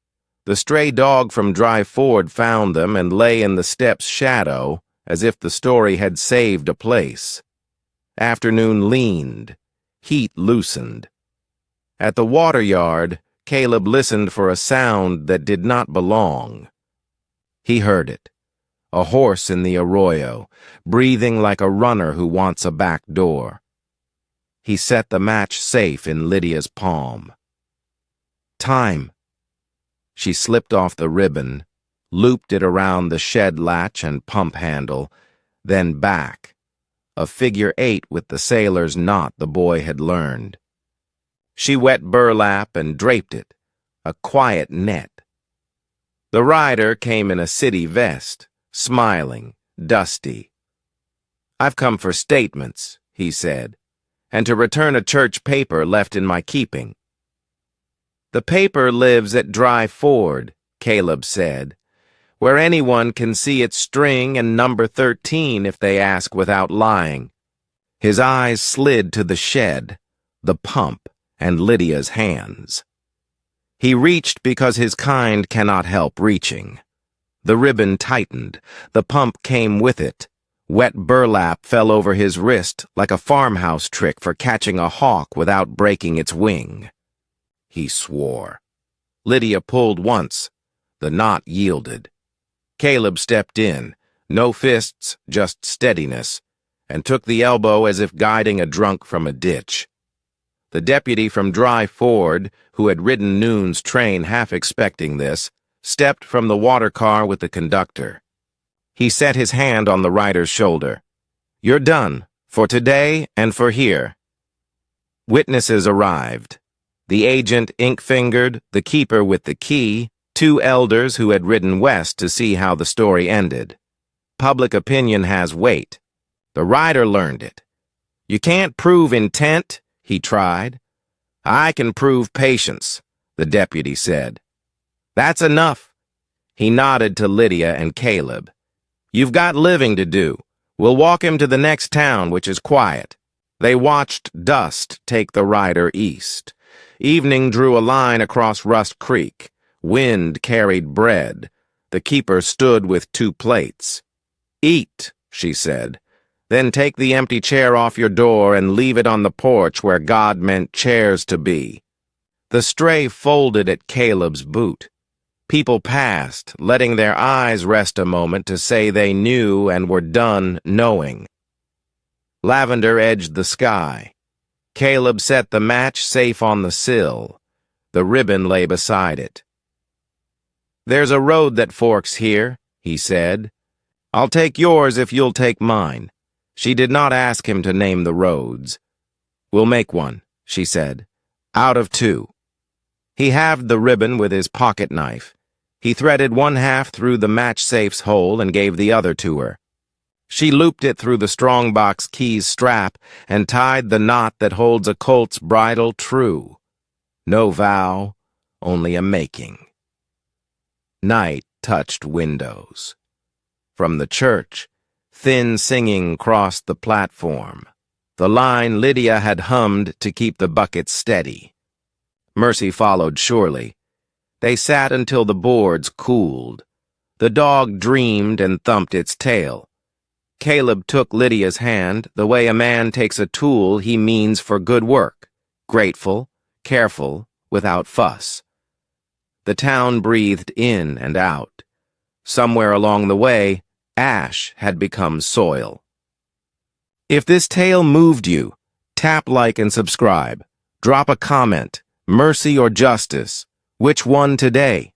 The stray dog from Dry Ford found them and lay in the step's shadow as if the story had saved a place. Afternoon leaned. Heat loosened. At the water yard, Caleb listened for a sound that did not belong. He heard it. A horse in the arroyo, breathing like a runner who wants a back door. He set the match safe in Lydia's palm. Time. She slipped off the ribbon, looped it around the shed latch and pump handle, then back, a figure 8 with the sailor's knot the boy had learned. She wet burlap and draped it, a quiet net. The rider came in a city vest, smiling, dusty. "I've come for statements," he said, "and to return a church paper left in my keeping." "The paper lives at Dry Ford," Caleb said, "where anyone can see its string and number 13 if they ask without lying." His eyes slid to the shed, the pump, and Lydia's hands. He reached because his kind cannot help reaching. The ribbon tightened. The pump came with it. Wet burlap fell over his wrist like a farmhouse trick for catching a hawk without breaking its wing. He swore. Lydia pulled once. The knot yielded. Caleb stepped in, no fists, just steadiness, and took the elbow as if guiding a drunk from a ditch. The deputy from Dry Ford, who had ridden Noon's train half expecting this, stepped from the water car with the conductor. He set his hand on the rider's shoulder. "You're done, for today and for here." Witnesses arrived. The agent ink-fingered, the keeper with the key, 2 elders who had ridden west to see how the story ended. Public opinion has weight. The rider learned it. "You can't prove intent," he tried. "I can prove patience," the deputy said. "That's enough." He nodded to Lydia and Caleb. "You've got living to do. We'll walk him to the next town, which is quiet." They watched dust take the rider east. Evening drew a line across Rust Creek. Wind carried bread. The keeper stood with 2 plates. "Eat," she said. "Then take the empty chair off your door and leave it on the porch where God meant chairs to be." The stray folded at Caleb's boot. People passed, letting their eyes rest a moment to say they knew and were done knowing. Lavender edged the sky. Caleb set the match safe on the sill. The ribbon lay beside it. "There's a road that forks here," he said. "I'll take yours if you'll take mine." She did not ask him to name the roads. "We'll make one," she said, "out of 2. He halved the ribbon with his pocket knife. He threaded 1/2 through the match safe's hole and gave the other to her. She looped it through the strongbox key's strap and tied the knot that holds a colt's bridle true. No vow, only a making. Night touched windows. From the church, thin singing crossed the platform, the line Lydia had hummed to keep the bucket steady. Mercy followed surely. They sat until the boards cooled. The dog dreamed and thumped its tail. Caleb took Lydia's hand the way a man takes a tool he means for good work, grateful, careful, without fuss. The town breathed in and out. Somewhere along the way, ash had become soil. If this tale moved you, tap like and subscribe. Drop a comment, mercy or justice. Which one today?